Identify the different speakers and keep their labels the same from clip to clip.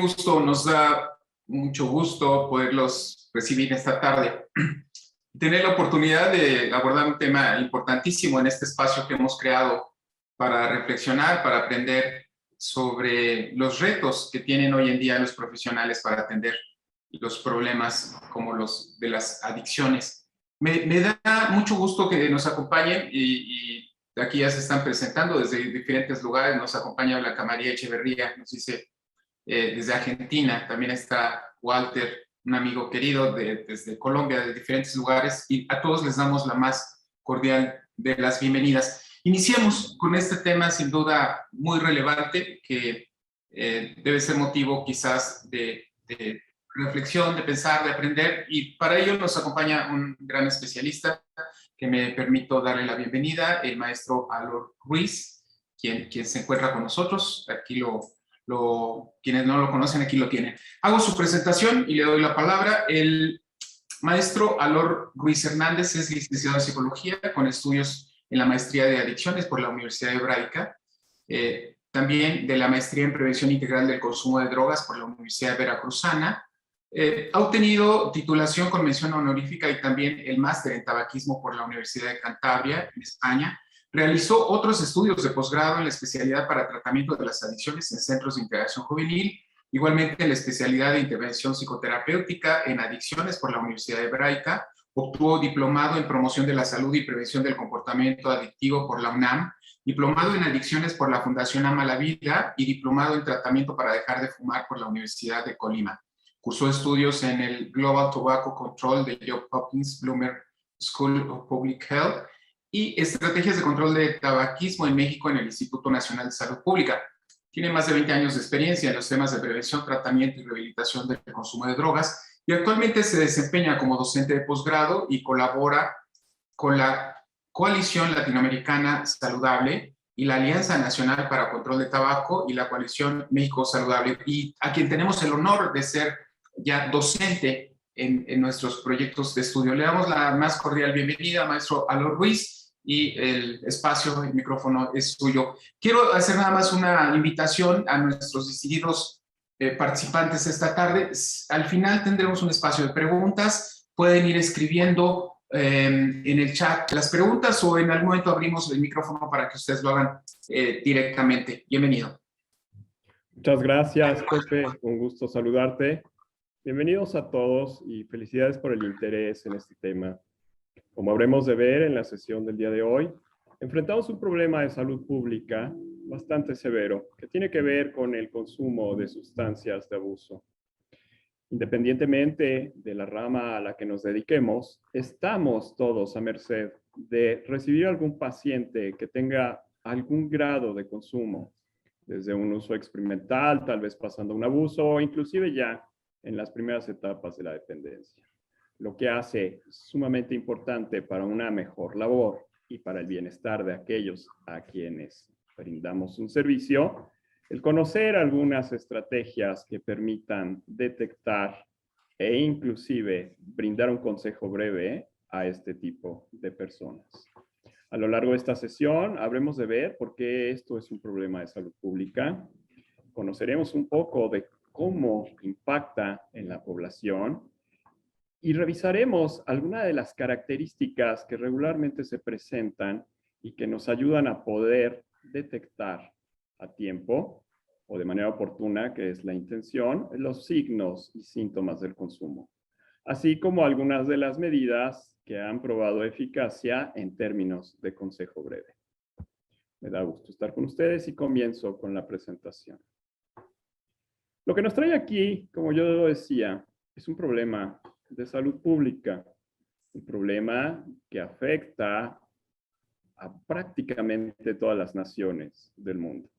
Speaker 1: gusto, nos da mucho gusto poderlos recibir esta tarde. Tener la oportunidad de abordar un tema importantísimo en este espacio que hemos creado para reflexionar, para aprender sobre los retos que tienen hoy en día los profesionales para atender los problemas como los de las adicciones. Me da mucho gusto que nos acompañen y aquí ya se están presentando desde diferentes lugares. Nos acompaña Blanca María Echeverría, nos dice desde Argentina. También está Walter, un amigo querido desde Colombia, de diferentes lugares, y a todos les damos la más cordial de las bienvenidas. Iniciemos con este tema sin duda muy relevante que debe ser motivo quizás de reflexión, de pensar, de aprender, y para ello nos acompaña un gran especialista que me permito darle la bienvenida, el maestro Alor Ruiz, quien se encuentra con nosotros. Aquí quienes no lo conocen, aquí lo tienen. Hago su presentación y le doy la palabra. El maestro Alor Ruiz Hernández es licenciado en Psicología con estudios en la maestría de Adicciones por la Universidad Hebraica, también de la maestría en Prevención Integral del Consumo de Drogas por la Universidad Veracruzana. Ha obtenido titulación con mención honorífica y también el máster en tabaquismo por la Universidad de Cantabria, en España. Realizó otros estudios de posgrado en la especialidad para tratamiento de las adicciones en centros de integración juvenil, igualmente en la especialidad de intervención psicoterapéutica en adicciones por la Universidad Hebraica. Obtuvo diplomado en promoción de la salud y prevención del comportamiento adictivo por la UNAM, diplomado en adicciones por la Fundación Ama la Vida y diplomado en tratamiento para dejar de fumar por la Universidad de Colima. Cursó estudios en el Global Tobacco Control de Johns Hopkins Bloomberg School of Public Health y estrategias de control de tabaquismo en México en el Instituto Nacional de Salud Pública. Tiene más de 20 años de experiencia en los temas de prevención, tratamiento y rehabilitación del consumo de drogas y actualmente se desempeña como docente de posgrado y colabora con la Coalición Latinoamericana Saludable y la Alianza Nacional para Control de Tabaco y la Coalición México Saludable, y a quien tenemos el honor de ser ya docente en nuestros proyectos de estudio. Le damos la más cordial bienvenida, maestro Alor Ruiz, y el espacio, el micrófono es suyo. Quiero hacer nada más una invitación a nuestros distinguidos participantes esta tarde. Al final tendremos un espacio de preguntas. Pueden ir escribiendo en el chat las preguntas o en algún momento abrimos el micrófono para que ustedes lo hagan directamente. Bienvenido.
Speaker 2: Muchas gracias, Pepe. Un gusto saludarte. Bienvenidos a todos y felicidades por el interés en este tema. Como habremos de ver en la sesión del día de hoy, enfrentamos un problema de salud pública bastante severo que tiene que ver con el consumo de sustancias de abuso. Independientemente de la rama a la que nos dediquemos, estamos todos a merced de recibir algún paciente que tenga algún grado de consumo, desde un uso experimental, tal vez pasando a un abuso, o inclusive ya en las primeras etapas de la dependencia. Lo que hace sumamente importante para una mejor labor y para el bienestar de aquellos a quienes brindamos un servicio, el conocer algunas estrategias que permitan detectar e inclusive brindar un consejo breve a este tipo de personas. A lo largo de esta sesión habremos de ver por qué esto es un problema de salud pública. Conoceremos un poco de cómo impacta en la población y revisaremos algunas de las características que regularmente se presentan y que nos ayudan a poder detectar a tiempo o de manera oportuna, que es la intención, los signos y síntomas del consumo, así como algunas de las medidas que han probado eficacia en términos de consejo breve. Me da gusto estar con ustedes y comienzo con la presentación. Lo que nos trae aquí, como yo lo decía, es un problema de salud pública, un problema que afecta a prácticamente todas las naciones del mundo.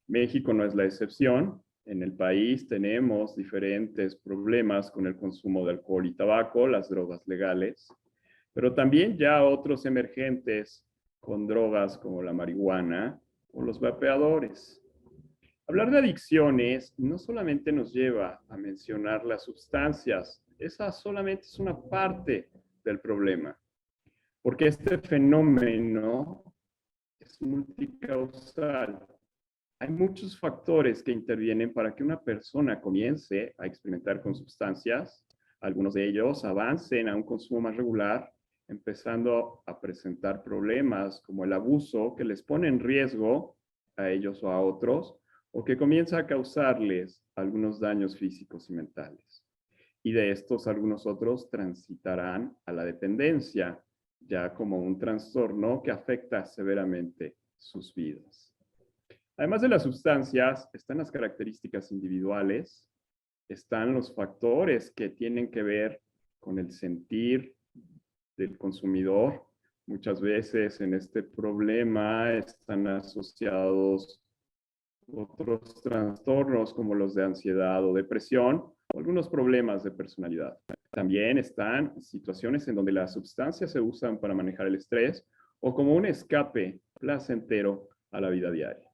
Speaker 2: México no es la excepción. En el país tenemos diferentes problemas con el consumo de alcohol y tabaco, las drogas legales, pero también ya otros emergentes con drogas como la marihuana o los vapeadores. Hablar de adicciones no solamente nos lleva a mencionar las sustancias, esa solamente es una parte del problema, porque este fenómeno es multicausal. hay muchos factores que intervienen para que una persona comience a experimentar con sustancias. Algunos de ellos avancen a un consumo más regular, empezando a presentar problemas como el abuso que les pone en riesgo a ellos o a otros, o que comienza a causarles algunos daños físicos y mentales. Y de estos, algunos otros transitarán a la dependencia, ya como un trastorno que afecta severamente sus vidas. Además de las sustancias, están las características individuales, están los factores que tienen que ver con el sentir del consumidor. Muchas veces en este problema están asociados otros trastornos como los de ansiedad o depresión o algunos problemas de personalidad. También están situaciones en donde las sustancias se usan para manejar el estrés o como un escape placentero a la vida diaria.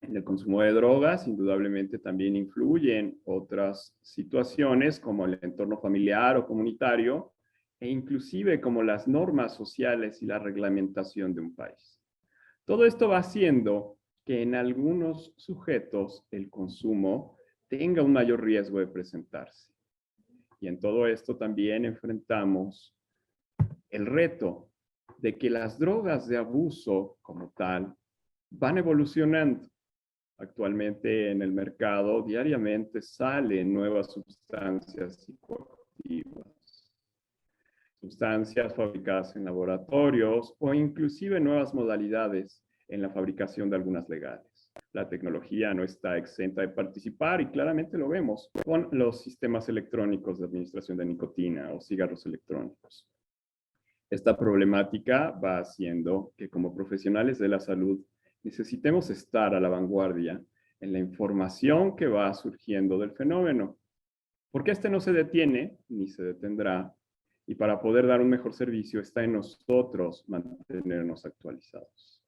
Speaker 2: En el consumo de drogas, indudablemente también influyen otras situaciones como el entorno familiar o comunitario e inclusive como las normas sociales y la reglamentación de un país. Todo esto va haciendo que en algunos sujetos el consumo tenga un mayor riesgo de presentarse. Y en todo esto también enfrentamos el reto de que las drogas de abuso como tal van evolucionando. Actualmente en el mercado diariamente salen nuevas sustancias psicoactivas, sustancias fabricadas en laboratorios o inclusive nuevas modalidades en la fabricación de algunas legales. La tecnología no está exenta de participar y claramente lo vemos con los sistemas electrónicos de administración de nicotina o cigarros electrónicos. Esta problemática va haciendo que como profesionales de la salud necesitemos estar a la vanguardia en la información que va surgiendo del fenómeno, porque este no se detiene ni se detendrá, y para poder dar un mejor servicio está en nosotros mantenernos actualizados.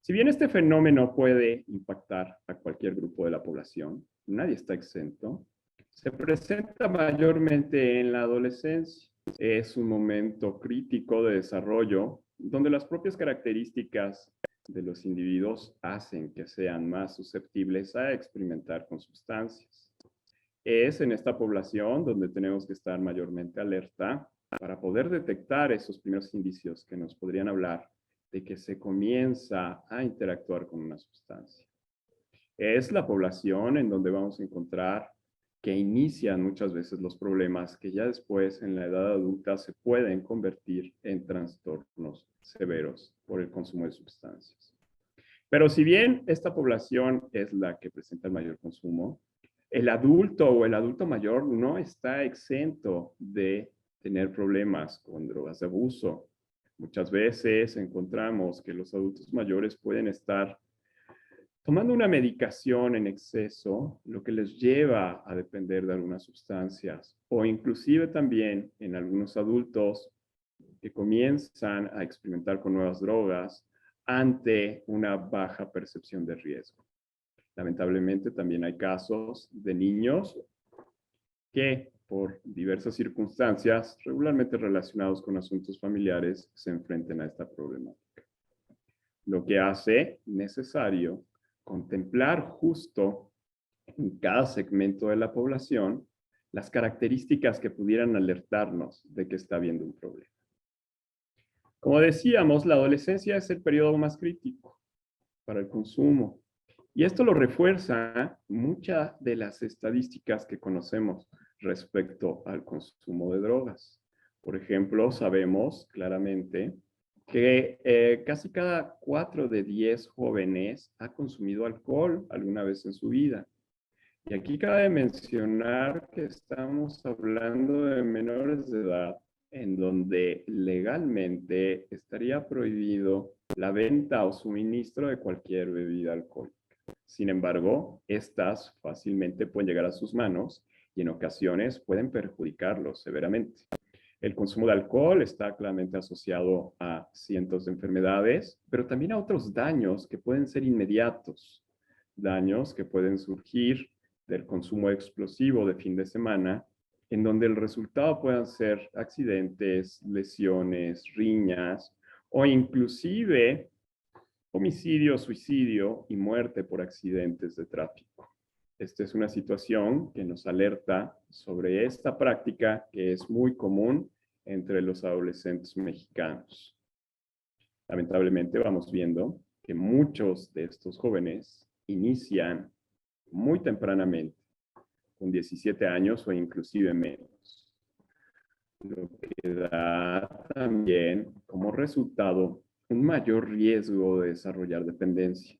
Speaker 2: Si bien este fenómeno puede impactar a cualquier grupo de la población, nadie está exento, se presenta mayormente en la adolescencia. Es un momento crítico de desarrollo donde las propias características de los individuos hacen que sean más susceptibles a experimentar con sustancias. Es en esta población donde tenemos que estar mayormente alerta para poder detectar esos primeros indicios que nos podrían hablar de que se comienza a interactuar con una sustancia. Es la población en donde vamos a encontrar que inician muchas veces los problemas que ya después en la edad adulta se pueden convertir en trastornos severos por el consumo de sustancias. Pero si bien esta población es la que presenta el mayor consumo, el adulto o el adulto mayor no está exento de tener problemas con drogas de abuso. Muchas veces encontramos que los adultos mayores pueden estar tomando una medicación en exceso, lo que les lleva a depender de algunas sustancias, o inclusive también en algunos adultos que comienzan a experimentar con nuevas drogas ante una baja percepción de riesgo. Lamentablemente también hay casos de niños que por diversas circunstancias, regularmente relacionados con asuntos familiares, se enfrenten a esta problemática. Lo que hace necesario contemplar justo en cada segmento de la población las características que pudieran alertarnos de que está habiendo un problema. Como decíamos, la adolescencia es el periodo más crítico para el consumo. Y esto lo refuerza muchas de las estadísticas que conocemos respecto al consumo de drogas. Por ejemplo, sabemos claramente que casi cada 4 de 10 jóvenes ha consumido alcohol alguna vez en su vida. Y aquí cabe mencionar que estamos hablando de menores de edad en donde legalmente estaría prohibido la venta o suministro de cualquier bebida alcohólica. Sin embargo, estas fácilmente pueden llegar a sus manos y en ocasiones pueden perjudicarlos severamente. El consumo de alcohol está claramente asociado a cientos de enfermedades, pero también a otros daños que pueden ser inmediatos, daños que pueden surgir del consumo explosivo de fin de semana, en donde el resultado puedan ser accidentes, lesiones, riñas o inclusive homicidio, suicidio y muerte por accidentes de tráfico. Esta es una situación que nos alerta sobre esta práctica que es muy común entre los adolescentes mexicanos. Lamentablemente vamos viendo que muchos de estos jóvenes inician muy tempranamente, con 17 años o inclusive menos, lo que da también como resultado un mayor riesgo de desarrollar dependencia.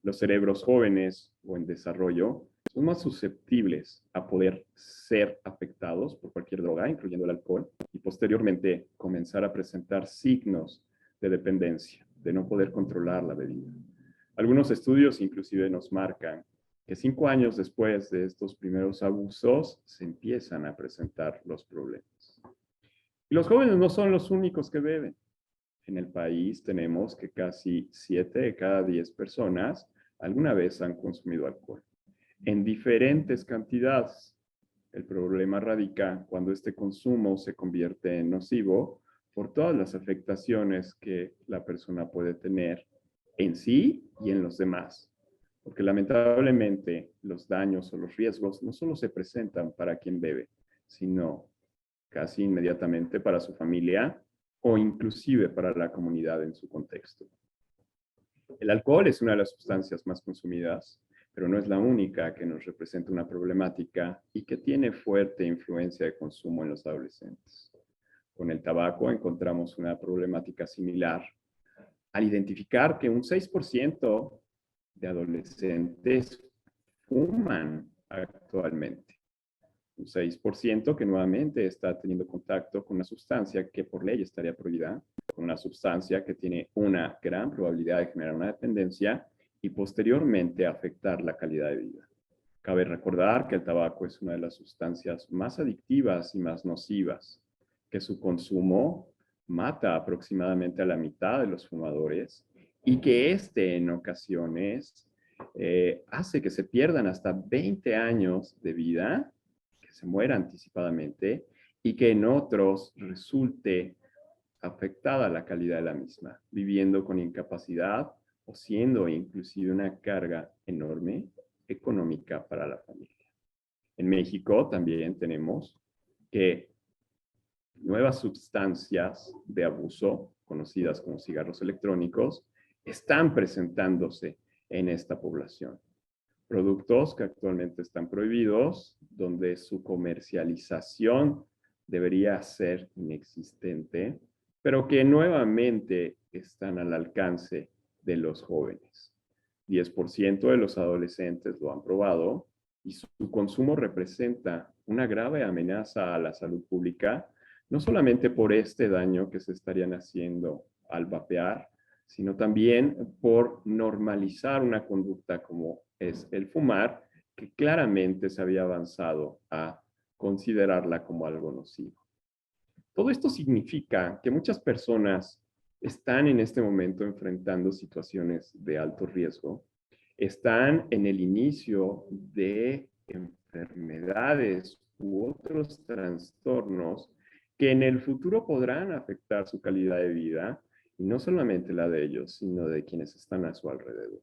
Speaker 2: Los cerebros jóvenes o en desarrollo son más susceptibles a poder ser afectados por cualquier droga, incluyendo el alcohol, y posteriormente comenzar a presentar signos de dependencia, de no poder controlar la bebida. Algunos estudios inclusive nos marcan que 5 años después de estos primeros abusos se empiezan a presentar los problemas. Y los jóvenes no son los únicos que beben. En el país tenemos que casi 7 de cada 10 personas alguna vez han consumido alcohol, en diferentes cantidades. El problema radica cuando este consumo se convierte en nocivo por todas las afectaciones que la persona puede tener en sí y en los demás. Porque lamentablemente los daños o los riesgos no solo se presentan para quien bebe, sino casi inmediatamente para su familia o inclusive para la comunidad en su contexto. El alcohol es una de las sustancias más consumidas, pero no es la única que nos representa una problemática y que tiene fuerte influencia de consumo en los adolescentes. Con el tabaco encontramos una problemática similar al identificar que un 6% de adolescentes fuman actualmente. Un 6% que nuevamente está teniendo contacto con una sustancia que por ley estaría prohibida, con una sustancia que tiene una gran probabilidad de generar una dependencia y posteriormente afectar la calidad de vida. Cabe recordar que el tabaco es una de las sustancias más adictivas y más nocivas, que su consumo mata aproximadamente a la mitad de los fumadores y que en ocasiones hace que se pierdan hasta 20 años de vida, que se muera anticipadamente y que en otros resulte afectada la calidad de la misma, viviendo con incapacidad o siendo inclusive una carga enorme económica para la familia. En México también tenemos que nuevas sustancias de abuso, conocidas como cigarros electrónicos, están presentándose en esta población. Productos que actualmente están prohibidos, donde su comercialización debería ser inexistente, pero que nuevamente están al alcance de los jóvenes. 10% de los adolescentes lo han probado y su consumo representa una grave amenaza a la salud pública, no solamente por este daño que se estarían haciendo al vapear, sino también por normalizar una conducta como es el fumar, que claramente se había avanzado a considerarla como algo nocivo. Todo esto significa que muchas personas están en este momento enfrentando situaciones de alto riesgo, están en el inicio de enfermedades u otros trastornos que en el futuro podrán afectar su calidad de vida, y no solamente la de ellos, sino de quienes están a su alrededor.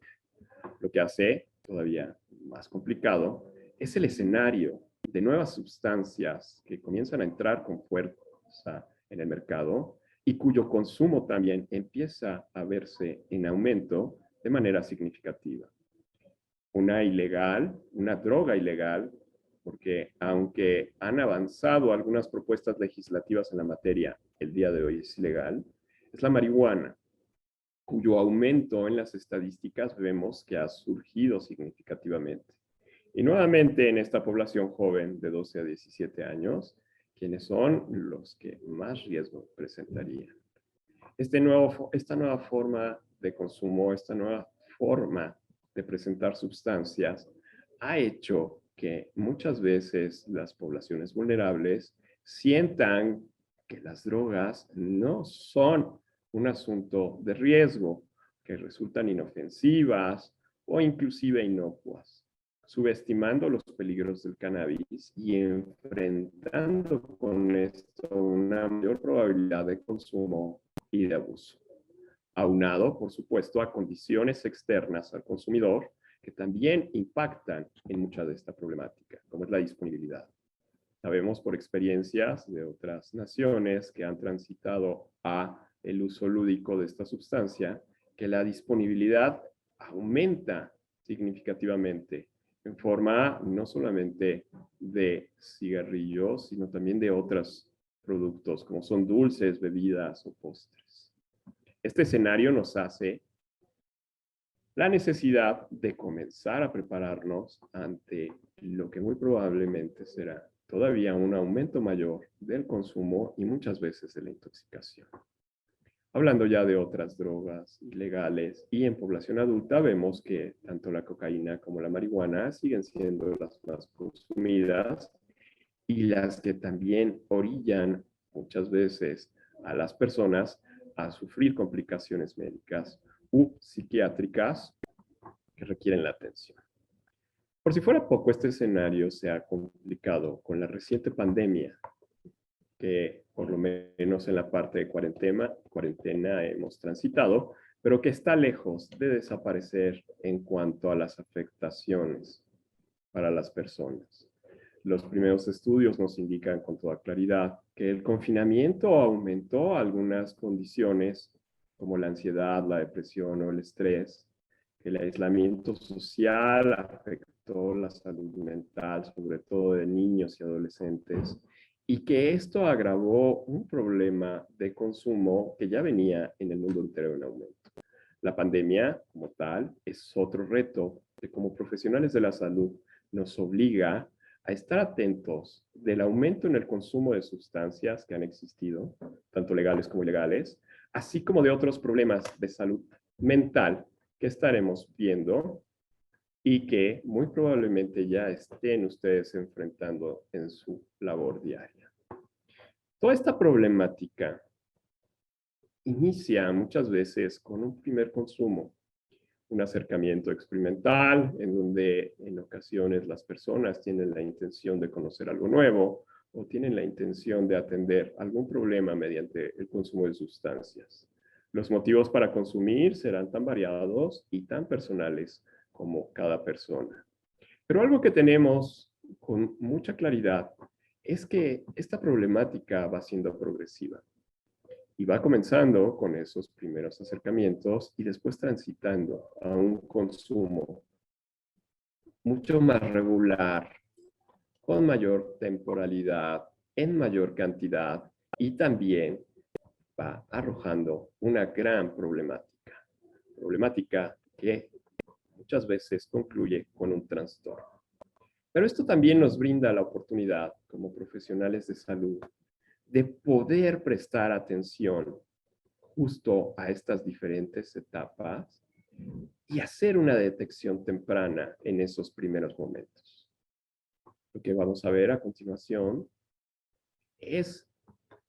Speaker 2: Lo que hace todavía más complicado es el escenario de nuevas sustancias que comienzan a entrar con fuerza en el mercado y cuyo consumo también empieza a verse en aumento de manera significativa. Una droga ilegal, porque aunque han avanzado algunas propuestas legislativas en la materia, el día de hoy es ilegal, es la marihuana, cuyo aumento en las estadísticas vemos que ha surgido significativamente. Y nuevamente en esta población joven de 12 a 17 años, quienes son los que más riesgo presentarían. Esta nueva forma de consumo, esta nueva forma de presentar sustancias, ha hecho que muchas veces las poblaciones vulnerables sientan que las drogas no son un asunto de riesgo, que resultan inofensivas o inclusive inocuas, subestimando los peligros del cannabis y enfrentando con esto una mayor probabilidad de consumo y de abuso. aunado, por supuesto, a condiciones externas al consumidor que también impactan en mucha de esta problemática, como es la disponibilidad. Sabemos por experiencias de otras naciones que han transitado a el uso lúdico de esta sustancia, que la disponibilidad aumenta significativamente en forma no solamente de cigarrillos, sino también de otros productos, como son dulces, bebidas o postres. Este escenario nos hace la necesidad de comenzar a prepararnos ante lo que muy probablemente será todavía un aumento mayor del consumo y muchas veces de la intoxicación. Hablando ya de otras drogas ilegales y en población adulta, vemos que tanto la cocaína como la marihuana siguen siendo las más consumidas y las que también orillan muchas veces a las personas a sufrir complicaciones médicas u psiquiátricas que requieren la atención. Por si fuera poco, este escenario se ha complicado con la reciente pandemia, que por lo menos en la parte de cuarentena hemos transitado, pero que está lejos de desaparecer en cuanto a las afectaciones para las personas. Los primeros estudios nos indican con toda claridad que el confinamiento aumentó algunas condiciones como la ansiedad, la depresión o el estrés, que el aislamiento social afectó la salud mental, sobre todo de niños y adolescentes, y que esto agravó un problema de consumo que ya venía en el mundo entero en aumento. La pandemia, como tal, es otro reto que como profesionales de la salud nos obliga a estar atentos del aumento en el consumo de sustancias que han existido, tanto legales como ilegales, así como de otros problemas de salud mental que estaremos viendo y que muy probablemente ya estén ustedes enfrentando en su labor diaria. Toda esta problemática inicia muchas veces con un primer consumo, un acercamiento experimental en donde en ocasiones las personas tienen la intención de conocer algo nuevo o tienen la intención de atender algún problema mediante el consumo de sustancias. Los motivos para consumir serán tan variados y tan personales como cada persona. Pero algo que tenemos con mucha claridad es que esta problemática va siendo progresiva. Y va comenzando con esos primeros acercamientos y después transitando a un consumo mucho más regular, con mayor temporalidad, en mayor cantidad y también va arrojando una gran problemática. Problemática que muchas veces concluye con un trastorno. Pero esto también nos brinda la oportunidad como profesionales de salud de poder prestar atención justo a estas diferentes etapas y hacer una detección temprana en esos primeros momentos. Lo que vamos a ver a continuación es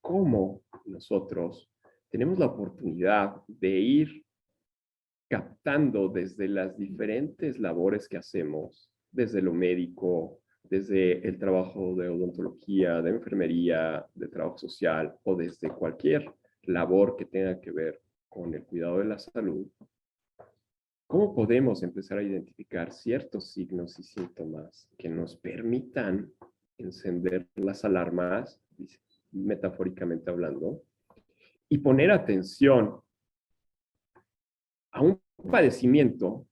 Speaker 2: cómo nosotros tenemos la oportunidad de ir captando desde las diferentes labores que hacemos, desde lo médico, desde el trabajo de odontología, de enfermería, de trabajo social o desde cualquier labor que tenga que ver con el cuidado de la salud, ¿cómo podemos empezar a identificar ciertos signos y síntomas que nos permitan encender las alarmas, metafóricamente hablando, y poner atención a un padecimiento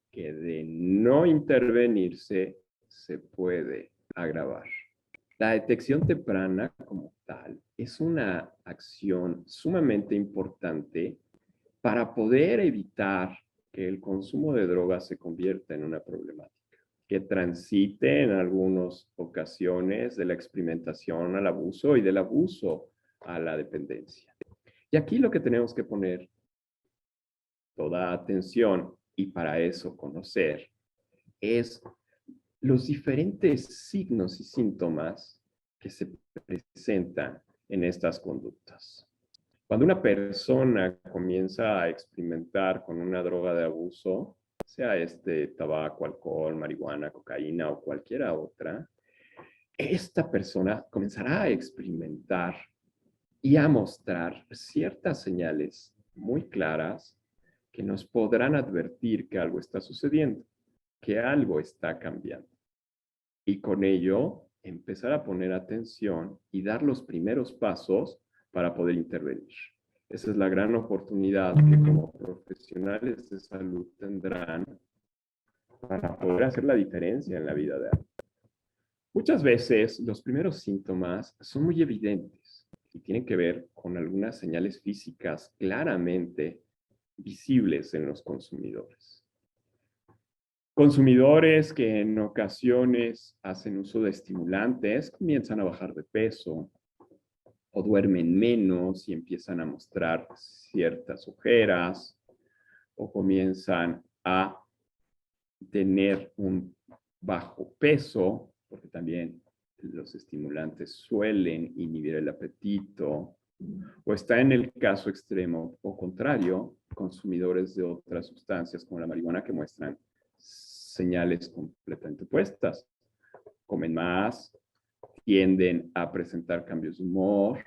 Speaker 2: que de no intervenirse se puede agravar? La detección temprana como tal es una acción sumamente importante para poder evitar que el consumo de drogas se convierta en una problemática, que transite en algunas ocasiones de la experimentación al abuso y del abuso a la dependencia. Y aquí lo que tenemos que poner toda atención y para eso conocer es los diferentes signos y síntomas que se presentan en estas conductas. Cuando una persona comienza a experimentar con una droga de abuso, sea tabaco, alcohol, marihuana, cocaína o cualquiera otra, esta persona comenzará a experimentar y a mostrar ciertas señales muy claras que nos podrán advertir que algo está sucediendo, que algo está cambiando. Y con ello empezar a poner atención y dar los primeros pasos para poder intervenir. Esa es la gran oportunidad que como profesionales de salud tendrán para poder hacer la diferencia en la vida de alguien. Muchas veces los primeros síntomas son muy evidentes y tienen que ver con algunas señales físicas claramente visibles en los consumidores. Consumidores que en ocasiones hacen uso de estimulantes comienzan a bajar de peso o duermen menos y empiezan a mostrar ciertas ojeras o comienzan a tener un bajo peso, porque también los estimulantes suelen inhibir el apetito, o está en el caso extremo o contrario, consumidores de otras sustancias como la marihuana que muestran señales completamente opuestas. Comen más, tienden a presentar cambios de humor,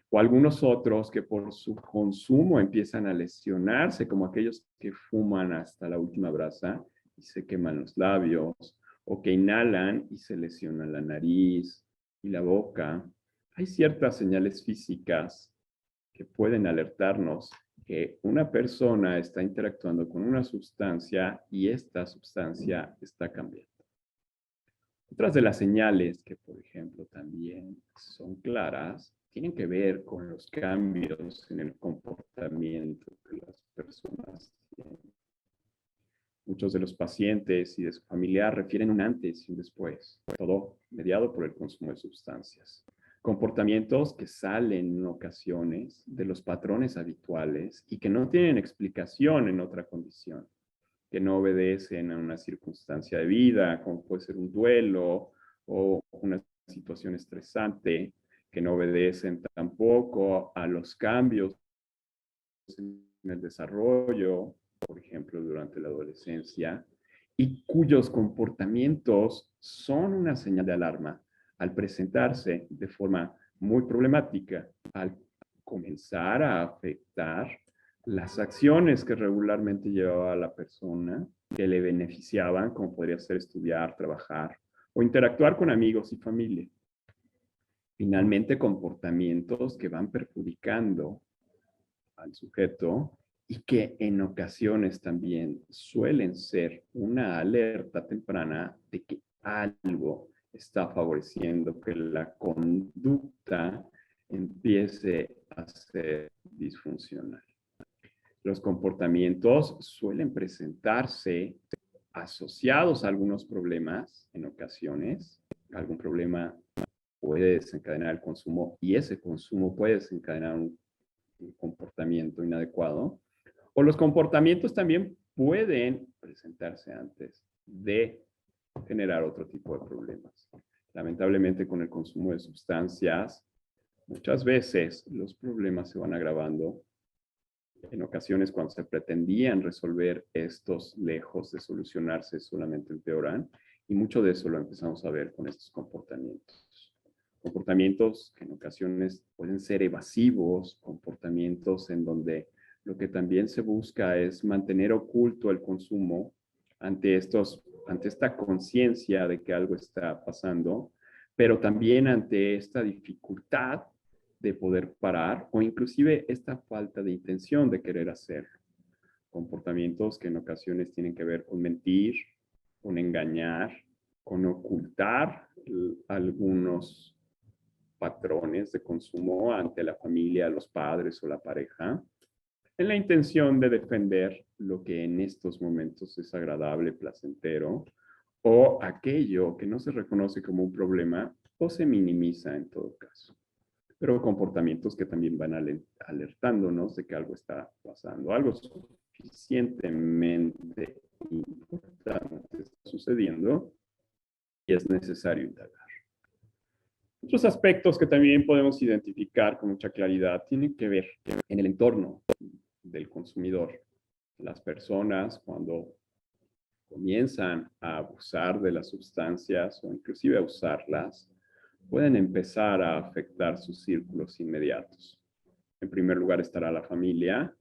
Speaker 2: o algunos otros que por su consumo empiezan a lesionarse, como aquellos que fuman hasta la última brasa y se queman los labios, o que inhalan y se lesionan la nariz y la boca. Hay ciertas señales físicas que pueden alertarnos que una persona está interactuando con una sustancia y esta sustancia está cambiando. Otras de las señales que, por ejemplo, también son claras, tienen que ver con los cambios en el comportamiento que las personas tienen. Muchos de los pacientes y de su familia refieren un antes y un después, todo mediado por el consumo de sustancias. Comportamientos que salen en ocasiones de los patrones habituales y que no tienen explicación en otra condición, que no obedecen a una circunstancia de vida, como puede ser un duelo o una situación estresante, que no obedecen tampoco a los cambios en el desarrollo, por ejemplo, durante la adolescencia, y cuyos comportamientos son una señal de alarma al presentarse de forma muy problemática, al comenzar a afectar las acciones que regularmente llevaba la persona, que le beneficiaban, como podría ser estudiar, trabajar o interactuar con amigos y familia. Finalmente, comportamientos que van perjudicando al sujeto y que en ocasiones también suelen ser una alerta temprana de que algo está favoreciendo que la conducta empiece a ser disfuncional. Los comportamientos suelen presentarse asociados a algunos problemas en ocasiones. Algún problema puede desencadenar el consumo y ese consumo puede desencadenar un comportamiento inadecuado. O los comportamientos también pueden presentarse antes de generar otro tipo de problemas. Lamentablemente, con el consumo de sustancias, muchas veces los problemas se van agravando. En ocasiones, cuando se pretendían resolver estos, lejos de solucionarse, solamente empeoran. Y mucho de eso lo empezamos a ver con estos comportamientos. Comportamientos que en ocasiones pueden ser evasivos, comportamientos en donde lo que también se busca es mantener oculto el consumo ante esta conciencia de que algo está pasando, pero también ante esta dificultad de poder parar o inclusive esta falta de intención de querer hacerlo. Comportamientos que en ocasiones tienen que ver con mentir, con engañar, con ocultar algunos patrones de consumo ante la familia, los padres o la pareja, en la intención de defender lo que en estos momentos es agradable, placentero, o aquello que no se reconoce como un problema o se minimiza en todo caso. Pero comportamientos que también van alertándonos de que algo está pasando, algo suficientemente importante está sucediendo y es necesario indagar. Otros aspectos que también podemos identificar con mucha claridad tienen que ver en el entorno del consumidor. Las personas cuando comienzan a abusar de las sustancias o inclusive a usarlas, pueden empezar a afectar sus círculos inmediatos. En primer lugar estará la familia,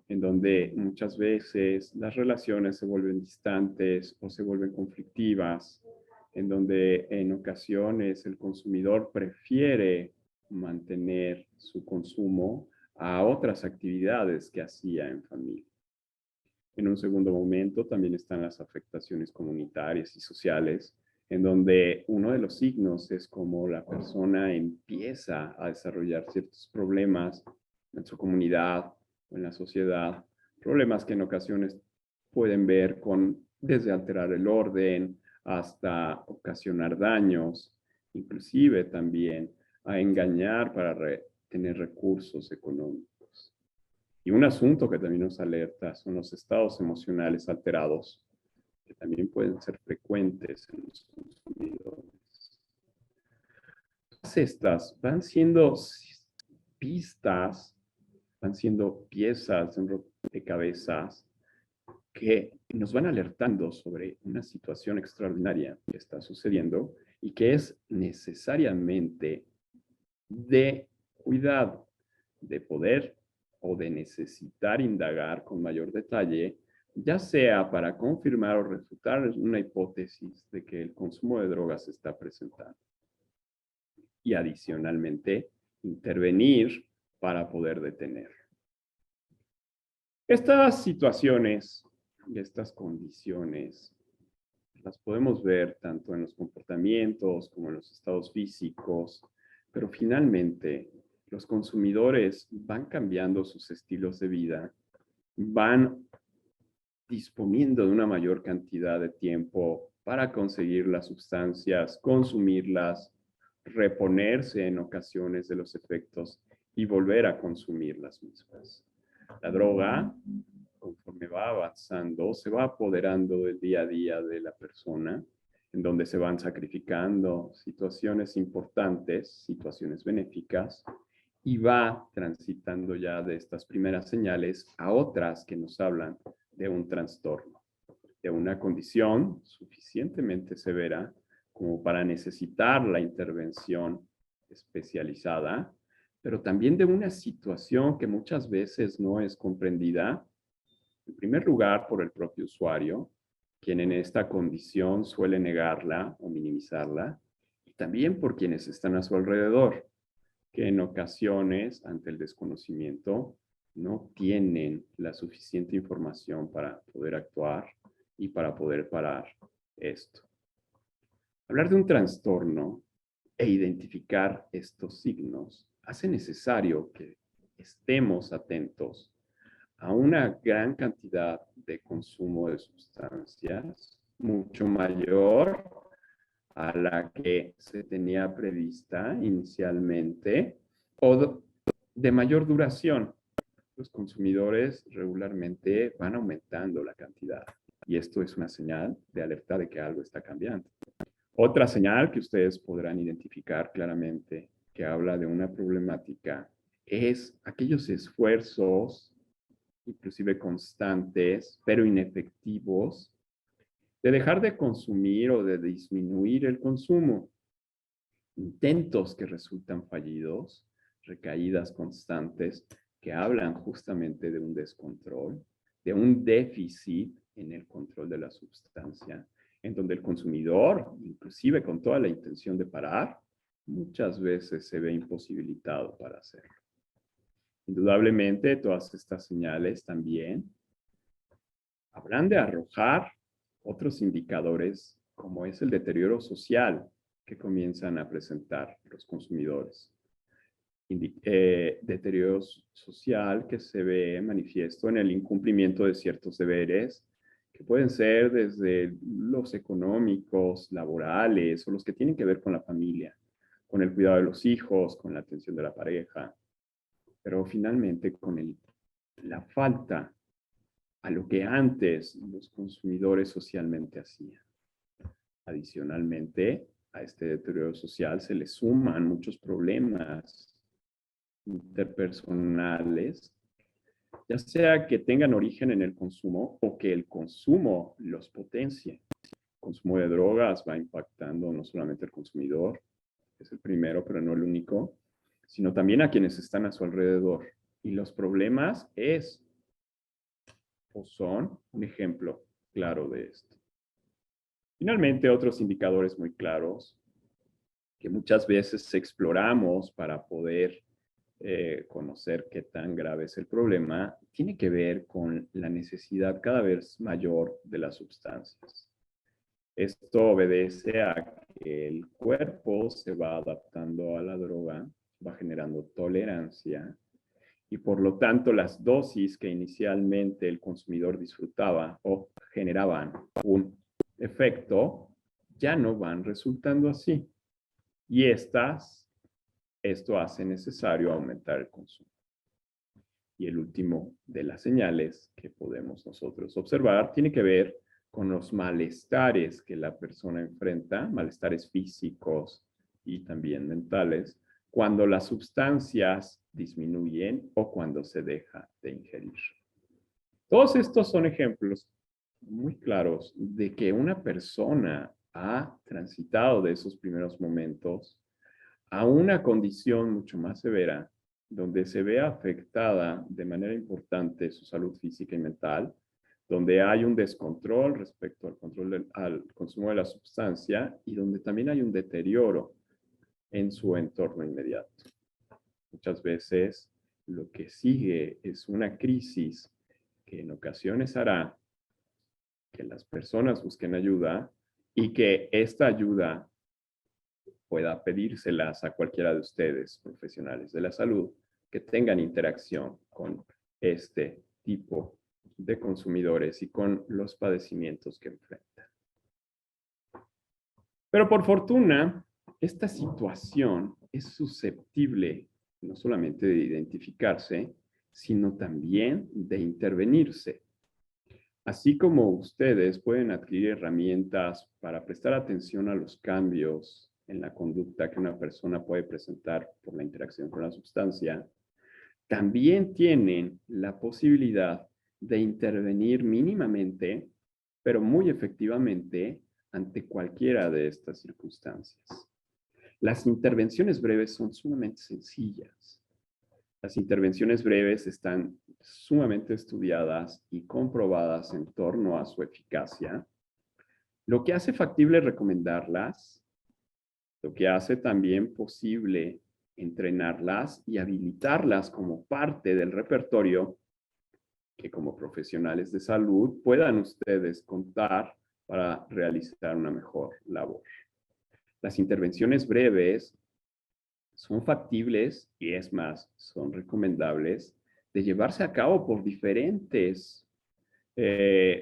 Speaker 2: en donde muchas veces las relaciones se vuelven distantes o se vuelven conflictivas, en donde en ocasiones el consumidor prefiere mantener su consumo a otras actividades que hacía en familia. En un segundo momento también están las afectaciones comunitarias y sociales, en donde uno de los signos es como la persona empieza a desarrollar ciertos problemas en su comunidad o en la sociedad, problemas que en ocasiones pueden ver con desde alterar el orden hasta ocasionar daños, inclusive también a engañar para tener recursos económicos. Y un asunto que también nos alerta son los estados emocionales alterados, que también pueden ser frecuentes en los consumidores. Todas estas van siendo pistas, van siendo piezas de un rompecabezas que nos van alertando sobre una situación extraordinaria que está sucediendo y que es necesariamente de cuidado, de poder o de necesitar indagar con mayor detalle, ya sea para confirmar o refutar una hipótesis de que el consumo de drogas se está presentando. Y adicionalmente, intervenir para poder detener. Estas situaciones y estas condiciones las podemos ver tanto en los comportamientos como en los estados físicos, pero finalmente los consumidores van cambiando sus estilos de vida, van disponiendo de una mayor cantidad de tiempo para conseguir las sustancias, consumirlas, reponerse en ocasiones de los efectos y volver a consumir las mismas. La droga, conforme va avanzando, se va apoderando del día a día de la persona, en donde se van sacrificando situaciones importantes, situaciones benéficas, y va transitando ya de estas primeras señales a otras que nos hablan de un trastorno, de una condición suficientemente severa como para necesitar la intervención especializada, pero también de una situación que muchas veces no es comprendida, en primer lugar por el propio usuario, quien en esta condición suele negarla o minimizarla, y también por quienes están a su alrededor, que en ocasiones, ante el desconocimiento, no tienen la suficiente información para poder actuar y para poder parar esto. Hablar de un trastorno e identificar estos signos hace necesario que estemos atentos a una gran cantidad de consumo de sustancias, mucho mayor a la que se tenía prevista inicialmente o de mayor duración. Los consumidores regularmente van aumentando la cantidad y esto es una señal de alerta de que algo está cambiando. Otra señal que ustedes podrán identificar claramente que habla de una problemática es aquellos esfuerzos, inclusive constantes, pero inefectivos, de dejar de consumir o de disminuir el consumo. Intentos que resultan fallidos, recaídas constantes que hablan justamente de un descontrol, de un déficit en el control de la sustancia, en donde el consumidor, inclusive con toda la intención de parar, muchas veces se ve imposibilitado para hacerlo. Indudablemente, todas estas señales también habrán de arrojar otros indicadores, como es el deterioro social que comienzan a presentar los consumidores. Deterioro social que se ve manifiesto en el incumplimiento de ciertos deberes, que pueden ser desde los económicos, laborales, o los que tienen que ver con la familia, con el cuidado de los hijos, con la atención de la pareja, pero finalmente con la falta a lo que antes los consumidores socialmente hacían. Adicionalmente, a este deterioro social se le suman muchos problemas interpersonales, ya sea que tengan origen en el consumo o que el consumo los potencie. El consumo de drogas va impactando no solamente al consumidor, es el primero, pero no el único, sino también a quienes están a su alrededor. Y los problemas es o son un ejemplo claro de esto. Finalmente, otros indicadores muy claros que muchas veces exploramos para poder conocer qué tan grave es el problema, tiene que ver con la necesidad cada vez mayor de las sustancias. Esto obedece a que el cuerpo se va adaptando a la droga, va generando tolerancia y por lo tanto las dosis que inicialmente el consumidor disfrutaba o generaban un efecto ya no van resultando así. Y esto hace necesario aumentar el consumo. Y el último de las señales que podemos nosotros observar tiene que ver con los malestares que la persona enfrenta, malestares físicos y también mentales, cuando las sustancias disminuyen o cuando se deja de ingerir. Todos estos son ejemplos muy claros de que una persona ha transitado de esos primeros momentos a una condición mucho más severa, donde se ve afectada de manera importante su salud física y mental, donde hay un descontrol respecto al consumo de la sustancia y donde también hay un deterioro en su entorno inmediato. Muchas veces lo que sigue es una crisis que en ocasiones hará que las personas busquen ayuda y que esta ayuda pueda pedírselas a cualquiera de ustedes, profesionales de la salud, que tengan interacción con este tipo de consumidores y con los padecimientos que enfrentan. Pero por fortuna, esta situación es susceptible no solamente de identificarse, sino también de intervenirse. Así como ustedes pueden adquirir herramientas para prestar atención a los cambios en la conducta que una persona puede presentar por la interacción con la sustancia, también tienen la posibilidad de intervenir mínimamente, pero muy efectivamente, ante cualquiera de estas circunstancias. Las intervenciones breves son sumamente sencillas. Las intervenciones breves están sumamente estudiadas y comprobadas en torno a su eficacia, lo que hace factible recomendarlas, lo que hace también posible entrenarlas y habilitarlas como parte del repertorio que como profesionales de salud puedan ustedes contar para realizar una mejor labor. Las intervenciones breves son factibles y es más, son recomendables de llevarse a cabo por diferentes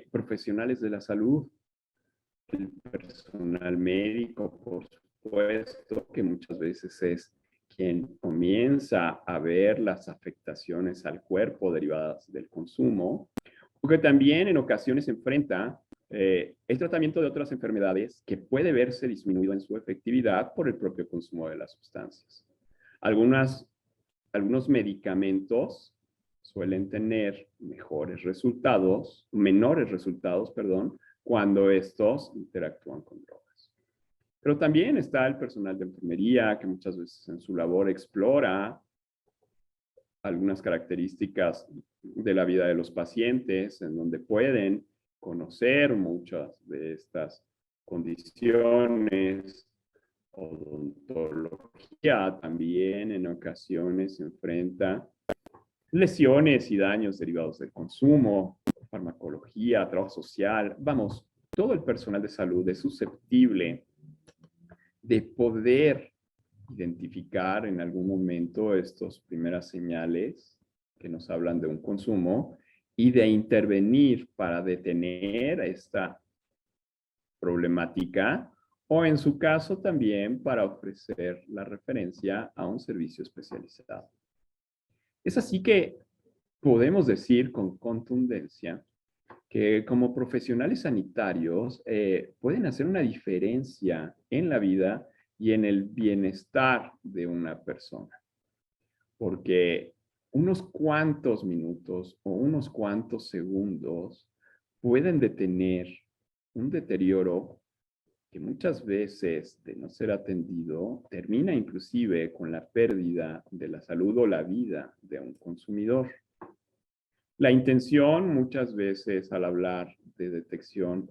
Speaker 2: profesionales de la salud, el personal médico, por supuesto, que muchas veces es quien comienza a ver las afectaciones al cuerpo derivadas del consumo, o que también en ocasiones enfrenta el tratamiento de otras enfermedades que puede verse disminuido en su efectividad por el propio consumo de las sustancias. Algunos medicamentos suelen tener menores resultados, cuando estos interactúan con drogas. Pero también está el personal de enfermería que muchas veces en su labor explora algunas características de la vida de los pacientes, en donde pueden conocer muchas de estas condiciones. Odontología también en ocasiones enfrenta lesiones y daños derivados del consumo, farmacología, trabajo social. Vamos, todo el personal de salud es susceptible de poder identificar en algún momento estas primeras señales que nos hablan de un consumo y de intervenir para detener esta problemática o en su caso también para ofrecer la referencia a un servicio especializado. Es así que podemos decir con contundencia que como profesionales sanitarios pueden hacer una diferencia en la vida y en el bienestar de una persona. Porque unos cuantos minutos o unos cuantos segundos pueden detener un deterioro que muchas veces de no ser atendido termina inclusive con la pérdida de la salud o la vida de un consumidor. La intención muchas veces al hablar de detección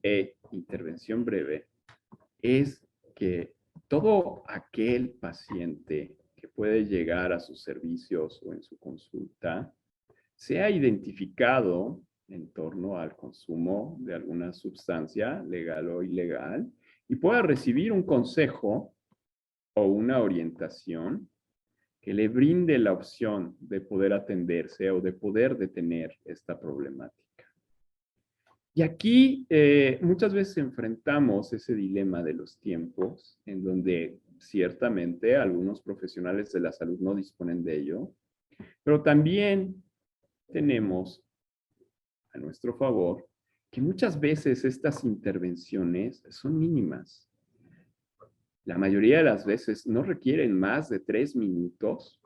Speaker 2: e intervención breve es que todo aquel paciente que puede llegar a sus servicios o en su consulta sea identificado en torno al consumo de alguna sustancia legal o ilegal y pueda recibir un consejo o una orientación que le brinde la opción de poder atenderse o de poder detener esta problemática. Y aquí muchas veces enfrentamos ese dilema de los tiempos, en donde ciertamente algunos profesionales de la salud no disponen de ello, pero también tenemos a nuestro favor que muchas veces estas intervenciones son mínimas. La mayoría de las veces no requieren más de 3 minutos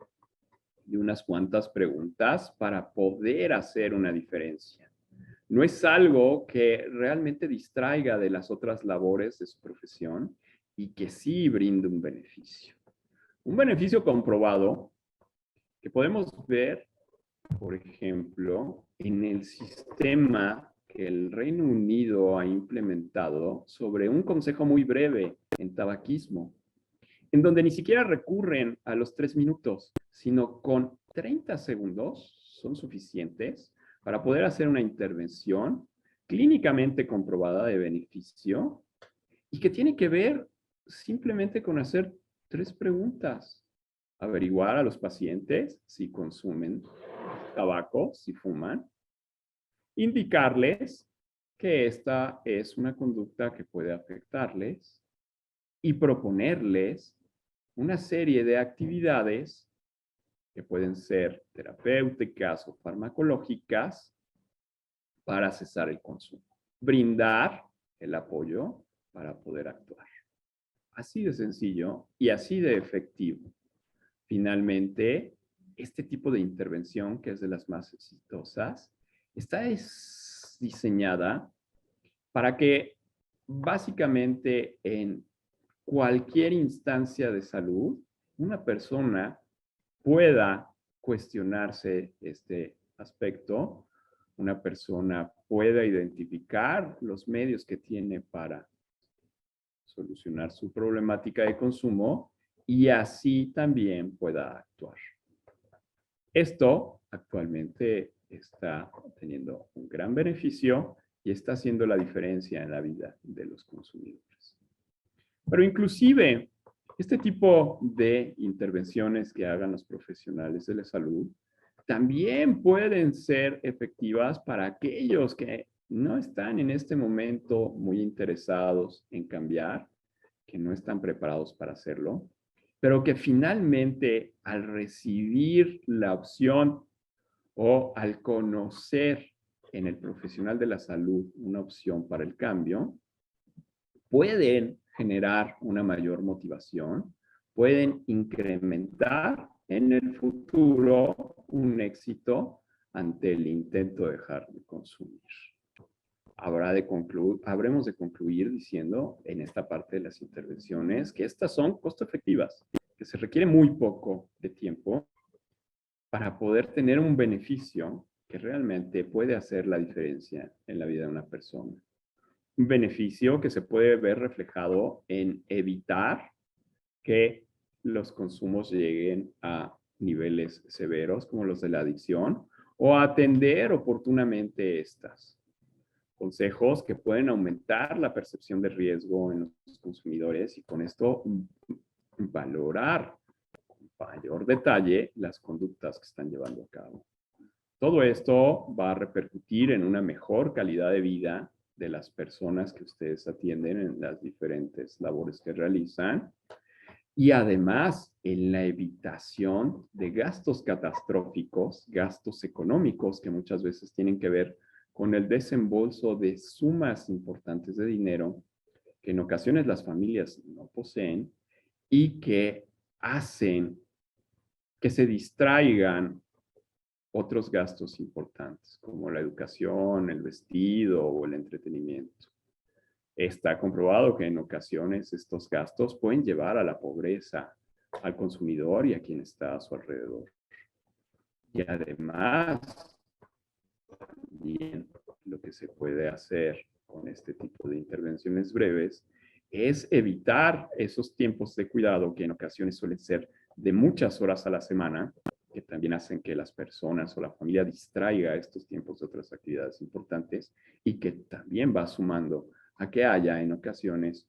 Speaker 2: y unas cuantas preguntas para poder hacer una diferencia. No es algo que realmente distraiga de las otras labores de su profesión y que sí brinde un beneficio. Un beneficio comprobado que podemos ver, por ejemplo, en el sistema que el Reino Unido ha implementado sobre un consejo muy breve en tabaquismo, en donde ni siquiera recurren a los 3 minutos, sino con 30 segundos son suficientes para poder hacer una intervención clínicamente comprobada de beneficio y que tiene que ver simplemente con hacer 3 preguntas. Averiguar a los pacientes si consumen tabaco, si fuman, indicarles que esta es una conducta que puede afectarles y proponerles una serie de actividades que pueden ser terapéuticas o farmacológicas para cesar el consumo. Brindar el apoyo para poder actuar. Así de sencillo y así de efectivo. Finalmente, este tipo de intervención, que es de las más exitosas, está diseñada para que básicamente en cualquier instancia de salud, una persona pueda cuestionarse este aspecto, una persona pueda identificar los medios que tiene para solucionar su problemática de consumo y así también pueda actuar. Esto actualmente está teniendo un gran beneficio y está haciendo la diferencia en la vida de los consumidores. Pero inclusive, este tipo de intervenciones que hagan los profesionales de la salud también pueden ser efectivas para aquellos que no están en este momento muy interesados en cambiar, que no están preparados para hacerlo, pero que finalmente al recibir la opción o al conocer en el profesional de la salud una opción para el cambio, pueden generar una mayor motivación, pueden incrementar en el futuro un éxito ante el intento de dejar de consumir. Habremos de concluir diciendo en esta parte de las intervenciones que estas son costo efectivas, que se requiere muy poco de tiempo para poder tener un beneficio que realmente puede hacer la diferencia en la vida de una persona. Un beneficio que se puede ver reflejado en evitar que los consumos lleguen a niveles severos como los de la adicción o atender oportunamente estas. Consejos que pueden aumentar la percepción de riesgo en los consumidores y con esto valorar con mayor detalle las conductas que están llevando a cabo. Todo esto va a repercutir en una mejor calidad de vida de las personas que ustedes atienden en las diferentes labores que realizan y además en la evitación de gastos catastróficos, gastos económicos que muchas veces tienen que ver con el desembolso de sumas importantes de dinero que en ocasiones las familias no poseen y que hacen que se distraigan otros gastos importantes, como la educación, el vestido o el entretenimiento. Está comprobado que en ocasiones estos gastos pueden llevar a la pobreza al consumidor y a quien está a su alrededor. Y además, también lo que se puede hacer con este tipo de intervenciones breves es evitar esos tiempos de cuidado que en ocasiones suelen ser de muchas horas a la semana, que también hacen que las personas o la familia distraiga estos tiempos de otras actividades importantes y que también va sumando a que haya en ocasiones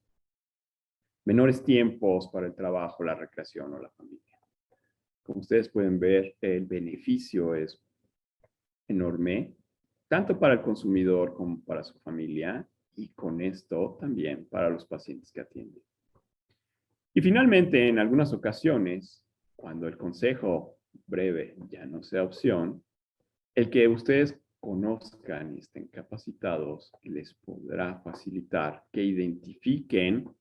Speaker 2: menores tiempos para el trabajo, la recreación o la familia. Como ustedes pueden ver, el beneficio es enorme, tanto para el consumidor como para su familia, y con esto también para los pacientes que atienden. Y finalmente, en algunas ocasiones, cuando el consejo breve ya no sea opción, el que ustedes conozcan y estén capacitados les podrá facilitar que identifiquen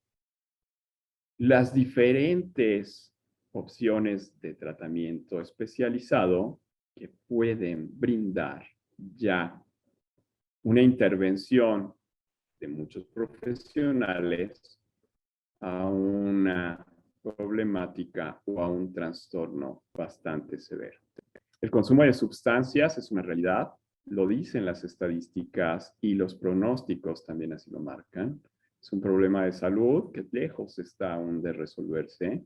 Speaker 2: las diferentes opciones de tratamiento especializado que pueden brindar ya una intervención de muchos profesionales a una problemática o a un trastorno bastante severo. El consumo de sustancias es una realidad, lo dicen las estadísticas y los pronósticos también así lo marcan. Es un problema de salud que lejos está aún de resolverse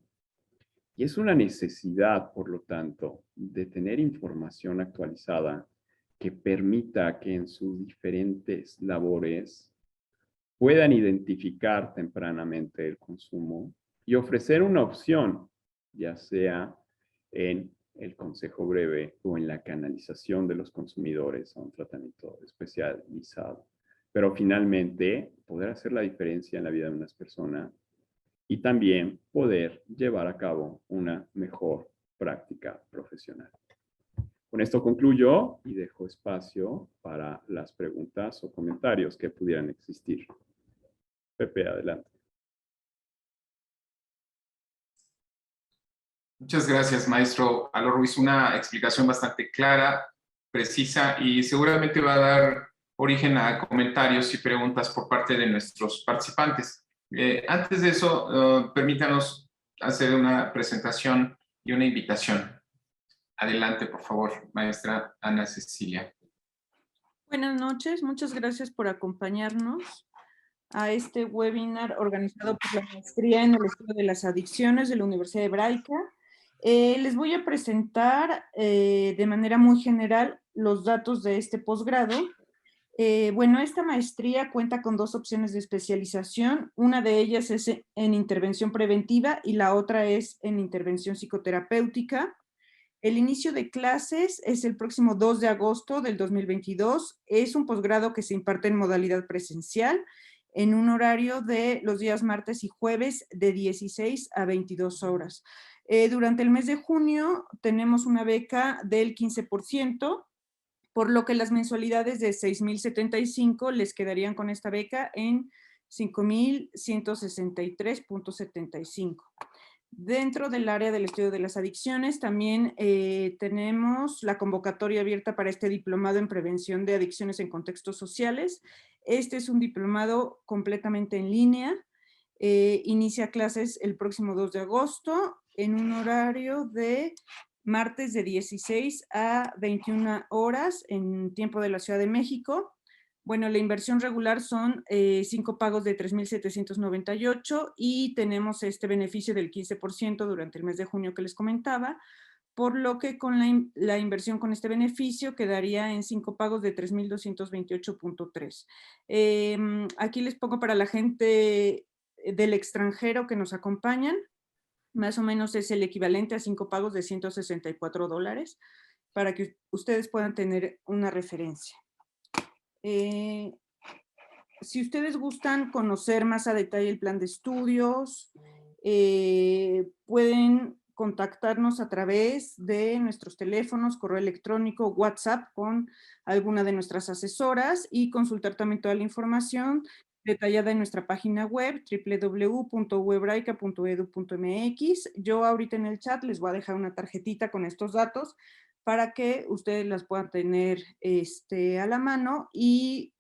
Speaker 2: y es una necesidad, por lo tanto, de tener información actualizada que permita que en sus diferentes labores puedan identificar tempranamente el consumo y ofrecer una opción, ya sea en el consejo breve o en la canalización de los consumidores a un tratamiento especializado. Pero finalmente, poder hacer la diferencia en la vida de unas personas y también poder llevar a cabo una mejor práctica profesional. Con esto concluyo y dejo espacio para las preguntas o comentarios que pudieran existir. Pepe, adelante.
Speaker 1: Muchas gracias, maestro Aló Ruiz. Una explicación bastante clara, precisa y seguramente va a dar origen a comentarios y preguntas por parte de nuestros participantes. Antes de eso, permítanos hacer una presentación y una invitación. Adelante, por favor, maestra Ana Cecilia.
Speaker 3: Buenas noches, muchas gracias por acompañarnos a este webinar organizado por la Maestría en el Estudio de las Adicciones de la Universidad Hebraica. Les voy a presentar de manera muy general los datos de este posgrado. Bueno, esta maestría cuenta con 2 opciones de especialización. Una de ellas es en intervención preventiva y la otra es en intervención psicoterapéutica. El inicio de clases es el próximo 2 de agosto del 2022. Es un posgrado que se imparte en modalidad presencial en un horario de los días martes y jueves de 16 a 22 horas. Durante el mes de junio tenemos una beca del 15%, por lo que las mensualidades de 6,075 les quedarían con esta beca en 5,163.75. Dentro del área del estudio de las adicciones también tenemos la convocatoria abierta para este diplomado en prevención de adicciones en contextos sociales. Este es un diplomado completamente en línea. Inicia clases el próximo 2 de agosto en un horario de martes de 16 a 21 horas en tiempo de la Ciudad de México. Bueno, la inversión regular son 5 pagos de 3,798 y tenemos este beneficio del 15% durante el mes de junio que les comentaba, por lo que con la inversión con este beneficio quedaría en 5 pagos de 3,228.3. Aquí les pongo para la gente del extranjero que nos acompañan, más o menos es el equivalente a 5 pagos de $164, para que ustedes puedan tener una referencia. Si ustedes gustan conocer más a detalle el plan de estudios, pueden contactarnos a través de nuestros teléfonos, correo electrónico, WhatsApp con alguna de nuestras asesoras y consultar también toda la información detallada en nuestra página web www.uhebraica.edu.mx. Yo ahorita en el chat les voy a dejar una tarjetita con estos datos para que ustedes las puedan tener a la mano y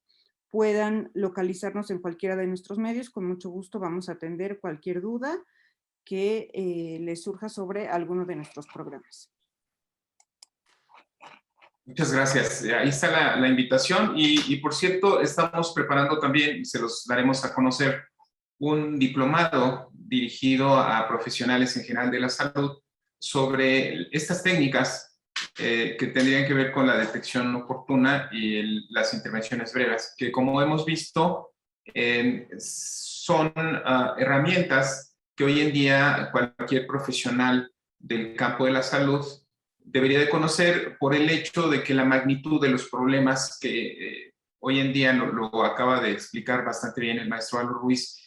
Speaker 3: puedan localizarnos en cualquiera de nuestros medios. Con mucho gusto vamos a atender cualquier duda que les surja sobre alguno de nuestros programas.
Speaker 1: Muchas gracias. Ahí está la invitación y por cierto, estamos preparando también, se los daremos a conocer, un diplomado dirigido a profesionales en general de la salud sobre estas técnicas que tendrían que ver con la detección oportuna y las intervenciones breves, que como hemos visto son herramientas que hoy en día cualquier profesional del campo de la salud debería de conocer por el hecho de que la magnitud de los problemas que hoy en día lo acaba de explicar bastante bien el maestro Álvaro Ruiz,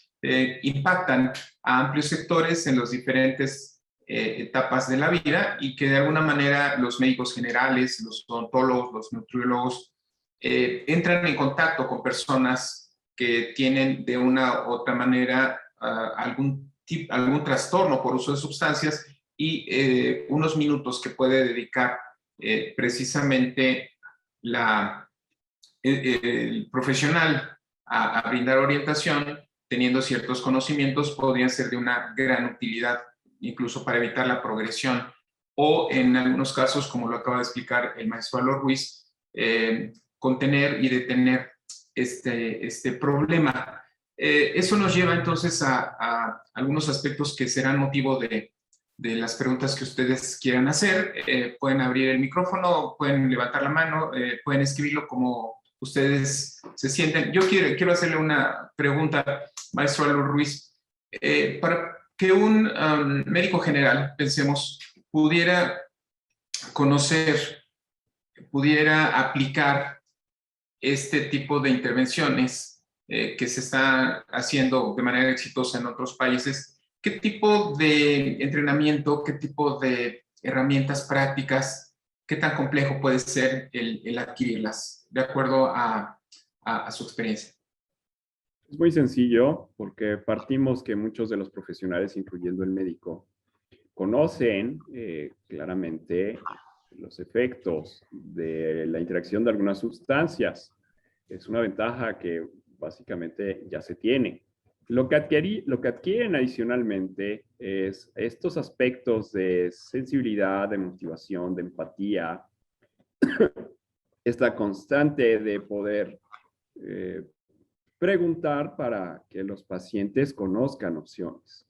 Speaker 1: impactan a amplios sectores en las diferentes etapas de la vida y que de alguna manera los médicos generales, los odontólogos, los nutriólogos entran en contacto con personas que tienen de una u otra manera algún trastorno por uso de sustancias y unos minutos que puede dedicar precisamente el profesional a brindar orientación, teniendo ciertos conocimientos, podrían ser de una gran utilidad, incluso para evitar la progresión, o en algunos casos, como lo acaba de explicar el maestro Álvaro Ruiz, contener y detener este problema. Eso nos lleva entonces a algunos aspectos que serán motivo de las preguntas que ustedes quieran hacer. Pueden abrir el micrófono, pueden levantar la mano, pueden escribirlo como ustedes se sienten. Yo quiero hacerle una pregunta, maestro Álvaro Ruiz. Para que un médico general, pensemos, pudiera conocer, pudiera aplicar este tipo de intervenciones que se están haciendo de manera exitosa en otros países, ¿qué tipo de entrenamiento, qué tipo de herramientas prácticas, qué tan complejo puede ser el adquirirlas, de acuerdo a su experiencia?
Speaker 2: Es muy sencillo porque partimos que muchos de los profesionales, incluyendo el médico, conocen claramente los efectos de la interacción de algunas sustancias. Es una ventaja que básicamente ya se tiene. Lo que adquieren adicionalmente es estos aspectos de sensibilidad, de motivación, de empatía, esta constante de poder preguntar para que los pacientes conozcan opciones.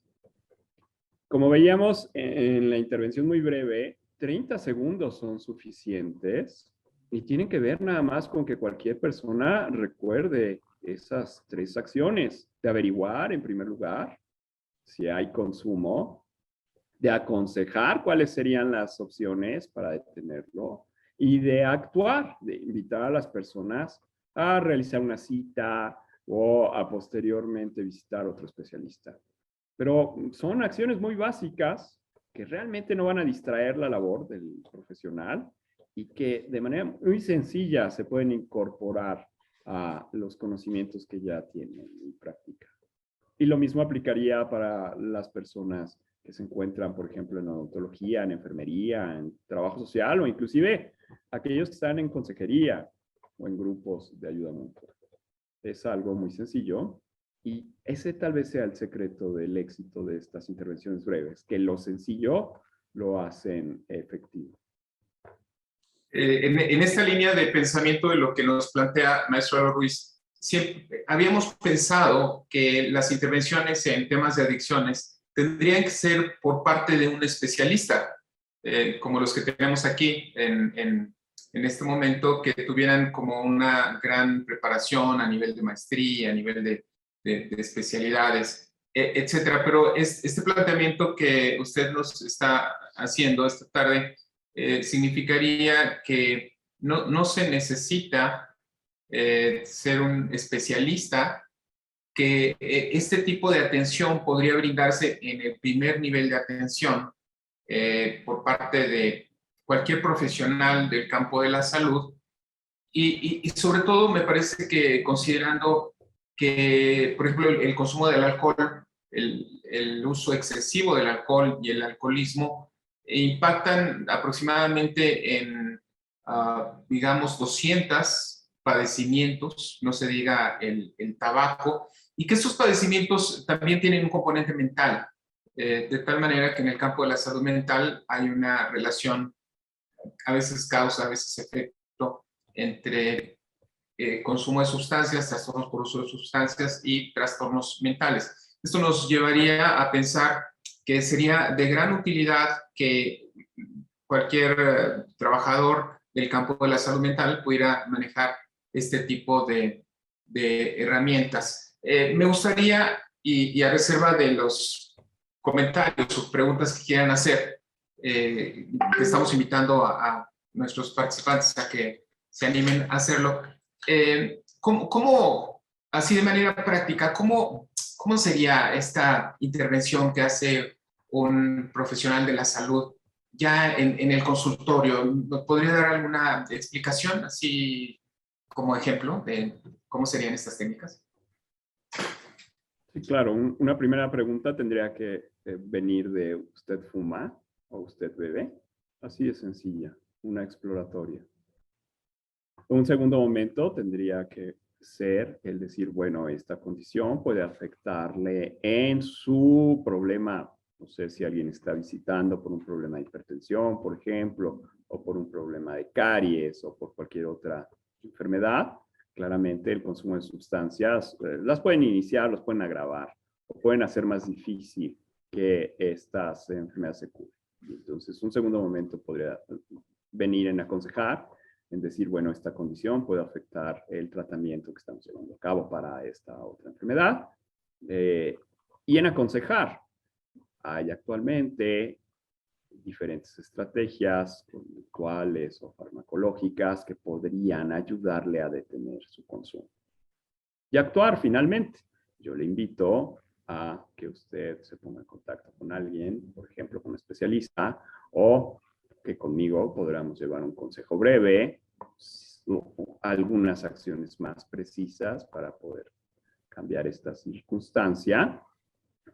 Speaker 2: Como veíamos en la intervención muy breve, 30 segundos son suficientes y tienen que ver nada más con que cualquier persona recuerde esas 3 acciones: de averiguar, en primer lugar, si hay consumo, de aconsejar cuáles serían las opciones para detenerlo y de actuar, de invitar a las personas a realizar una cita o a posteriormente visitar otro especialista. Pero son acciones muy básicas que realmente no van a distraer la labor del profesional y que de manera muy sencilla se pueden incorporar a los conocimientos que ya tienen en práctica. Y lo mismo aplicaría para las personas que se encuentran, por ejemplo, en odontología, en enfermería, en trabajo social o inclusive aquellos que están en consejería o en grupos de ayuda mutua. Es algo muy sencillo y ese tal vez sea el secreto del éxito de estas intervenciones breves, que lo sencillo lo hacen efectivo.
Speaker 1: En esta línea de pensamiento de lo que nos plantea maestro Álvaro Ruiz, siempre habíamos pensado que las intervenciones en temas de adicciones tendrían que ser por parte de un especialista, como los que tenemos aquí en este momento, que tuvieran como una gran preparación a nivel de maestría, a nivel de especialidades, etcétera. Pero este planteamiento que usted nos está haciendo esta tarde significaría que no se necesita ser un especialista, que este tipo de atención podría brindarse en el primer nivel de atención por parte de cualquier profesional del campo de la salud y sobre todo me parece que considerando que, por ejemplo, el consumo del alcohol, el uso excesivo del alcohol y el alcoholismo impactan aproximadamente en, digamos, 200 padecimientos, no se diga el tabaco, y que estos padecimientos también tienen un componente mental, de tal manera que en el campo de la salud mental hay una relación, a veces causa, a veces efecto, entre consumo de sustancias, trastornos por uso de sustancias y trastornos mentales. Esto nos llevaría a pensar que sería de gran utilidad que cualquier trabajador del campo de la salud mental pudiera manejar este tipo de herramientas. Me gustaría, y a reserva de los comentarios o preguntas que quieran hacer, que estamos invitando a nuestros participantes a que se animen a hacerlo. ¿Cómo, así de manera práctica, cómo sería esta intervención que hace un profesional de la salud ya en el consultorio? ¿Nos podría dar alguna explicación, así como ejemplo, de cómo serían estas técnicas?
Speaker 2: Sí, claro. Una primera pregunta tendría que venir de ¿usted fuma o usted bebe? Así de sencilla, una exploratoria. Un segundo momento tendría que ser el decir, bueno, esta condición puede afectarle en su problema. No sé si alguien está visitando por un problema de hipertensión, por ejemplo, o por un problema de caries o por cualquier otra enfermedad. Claramente el consumo de sustancias las pueden iniciar, los pueden agravar o pueden hacer más difícil que estas enfermedades se curen. Entonces, un segundo momento podría venir en aconsejar, en decir, bueno, esta condición puede afectar el tratamiento que estamos llevando a cabo para esta otra enfermedad. Y en aconsejar, hay actualmente diferentes estrategias conductuales o farmacológicas que podrían ayudarle a detener su consumo. Y actuar finalmente. Yo le invito a que usted se ponga en contacto con alguien, por ejemplo, con un especialista, o que conmigo podamos llevar un consejo breve, algunas acciones más precisas para poder cambiar esta circunstancia,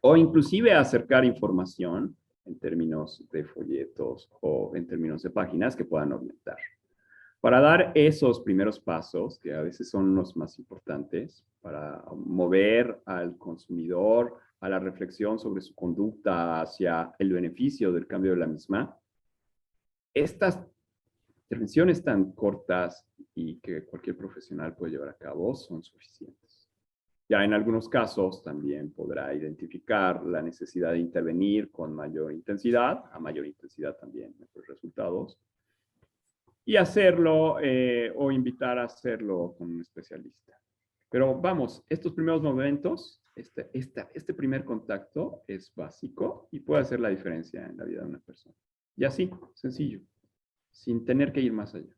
Speaker 2: o inclusive acercar información en términos de folletos o en términos de páginas que puedan orientar. Para dar esos primeros pasos, que a veces son los más importantes, para mover al consumidor a la reflexión sobre su conducta hacia el beneficio del cambio de la misma, estas intervenciones tan cortas y que cualquier profesional puede llevar a cabo son suficientes. Ya en algunos casos también podrá identificar la necesidad de intervenir con mayor intensidad, a mayor intensidad también mejores resultados, y hacerlo o invitar a hacerlo con un especialista. Pero vamos, estos primeros momentos, este primer contacto es básico y puede hacer la diferencia en la vida de una persona. Y así, sencillo, sin tener que ir más allá.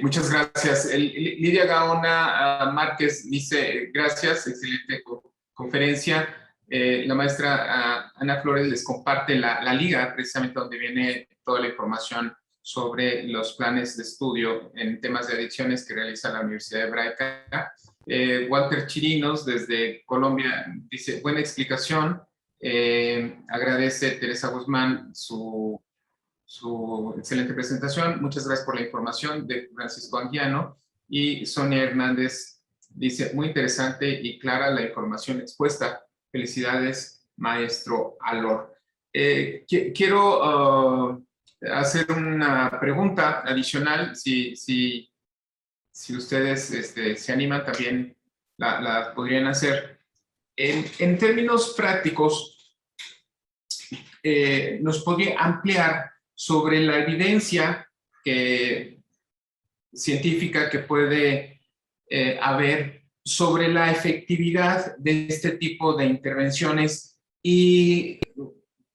Speaker 1: Muchas gracias. Lidia Gaona Márquez dice, gracias, excelente conferencia. La maestra Ana Flores les comparte la liga, precisamente donde viene toda la información sobre los planes de estudio en temas de adicciones que realiza la Universidad Hebraica. Walter Chirinos, desde Colombia, dice, buena explicación. Agradece Teresa Guzmán su excelente presentación. Muchas gracias por la información de Francisco Anguiano. Y Sonia Hernández dice, muy interesante y clara la información expuesta. Felicidades, maestro Alor. Quiero hacer una pregunta adicional. Si ustedes se animan, también la podrían hacer. En términos prácticos, ¿nos podría ampliar sobre la evidencia científica que puede haber sobre la efectividad de este tipo de intervenciones y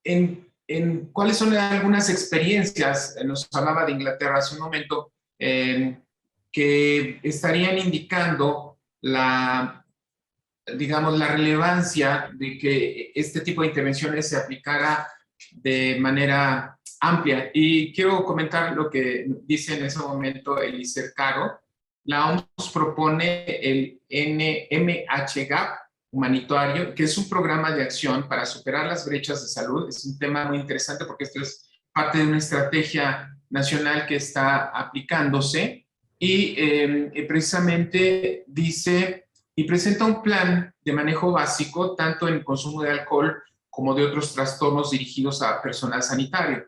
Speaker 1: en cuáles son algunas experiencias? Nos hablaba de Inglaterra hace un momento, que estarían indicando digamos, la relevancia de que este tipo de intervenciones se aplicara de manera amplia. Y quiero comentar lo que dice en ese momento Eliezer Caro. La OMS propone el NMHGAP humanitario, que es un programa de acción para superar las brechas de salud. Es un tema muy interesante porque esto es parte de una estrategia nacional que está aplicándose y precisamente dice, y presenta un plan de manejo básico tanto en consumo de alcohol como de otros trastornos dirigidos a personal sanitario.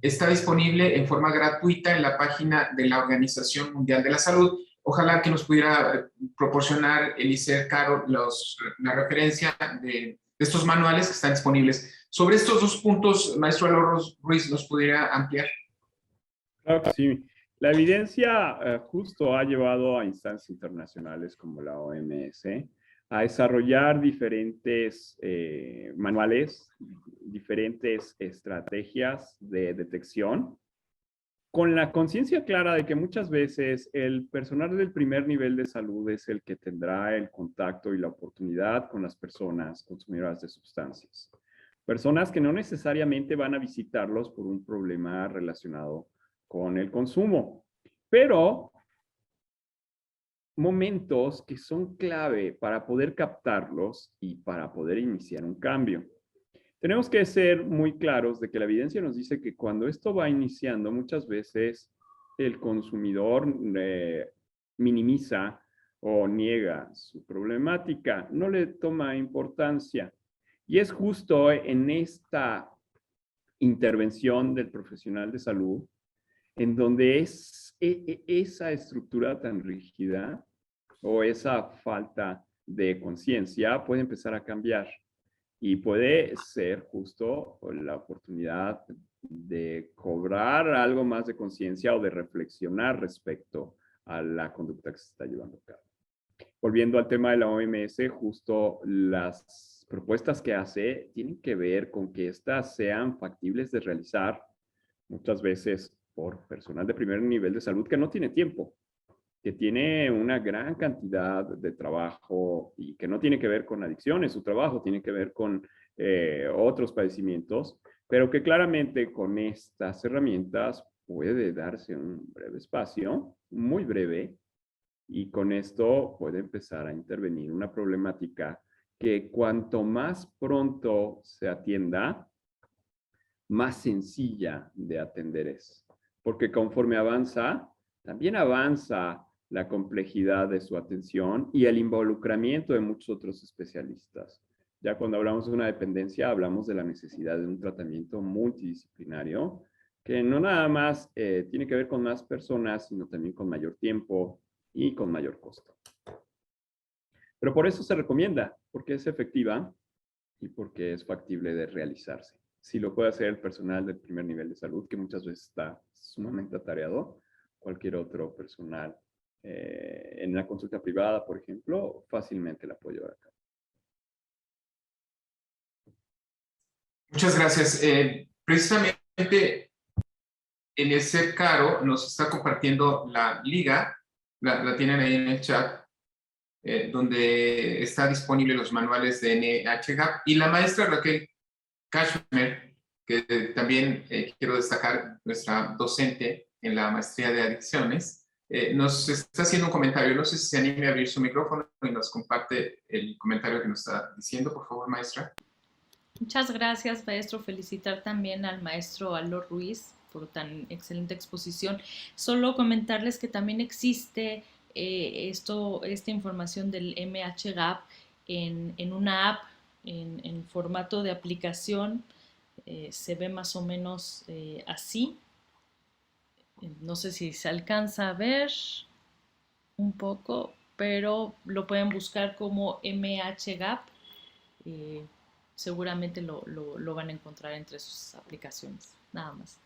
Speaker 1: Está disponible en forma gratuita en la página de la Organización Mundial de la Salud. Ojalá que nos pudiera proporcionar, Eliezer Caro, la referencia de estos manuales que están disponibles. Sobre estos dos puntos, maestro Alor Ruiz, ¿nos pudiera ampliar?
Speaker 2: Claro que sí. La evidencia justo ha llevado a instancias internacionales como la OMS a desarrollar diferentes manuales, diferentes estrategias de detección, con la conciencia clara de que muchas veces el personal del primer nivel de salud es el que tendrá el contacto y la oportunidad con las personas consumidoras de sustancias. Personas que no necesariamente van a visitarlos por un problema relacionado con el consumo, pero momentos que son clave para poder captarlos y para poder iniciar un cambio. Tenemos que ser muy claros de que la evidencia nos dice que cuando esto va iniciando, muchas veces el consumidor minimiza o niega su problemática, no le toma importancia. Y es justo en esta intervención del profesional de salud en donde esa estructura tan rígida o esa falta de conciencia puede empezar a cambiar. Y puede ser justo la oportunidad de cobrar algo más de conciencia o de reflexionar respecto a la conducta que se está llevando a cabo. Volviendo al tema de la OMS, justo las propuestas que hace tienen que ver con que éstas sean factibles de realizar muchas veces por personal de primer nivel de salud que no tiene tiempo, que tiene una gran cantidad de trabajo y que no tiene que ver con adicciones, su trabajo tiene que ver con otros padecimientos, pero que claramente con estas herramientas puede darse un breve espacio, muy breve, y con esto puede empezar a intervenir una problemática que cuanto más pronto se atienda, más sencilla de atender es. Porque conforme avanza, también avanza la complejidad de su atención y el involucramiento de muchos otros especialistas. Ya cuando hablamos de una dependencia, hablamos de la necesidad de un tratamiento multidisciplinario que no nada más tiene que ver con más personas, sino también con mayor tiempo y con mayor costo. Pero por eso se recomienda, porque es efectiva y porque es factible de realizarse. Si lo puede hacer el personal del primer nivel de salud, que muchas veces está sumamente atareado, cualquier otro personal en una consulta privada, por ejemplo, fácilmente la puede llevar a cabo.
Speaker 1: Muchas gracias. Precisamente, Eliezer Caro nos está compartiendo la liga, la tienen ahí en el chat, donde está disponible los manuales de NHGAP, y la maestra Raquel Cashmer, que también quiero destacar, nuestra docente en la maestría de adicciones, nos está haciendo un comentario. No sé si se anime a abrir su micrófono y nos comparte el comentario que nos está diciendo, por favor, maestra.
Speaker 4: Muchas gracias, maestro. Felicitar también al maestro Alor Ruiz por tan excelente exposición. Solo comentarles que también existe esta información del MHGAP en una app, en formato de aplicación. Se ve más o menos así. No sé si se alcanza a ver un poco, pero lo pueden buscar como MHGAP. Seguramente lo van a encontrar entre sus aplicaciones, nada más.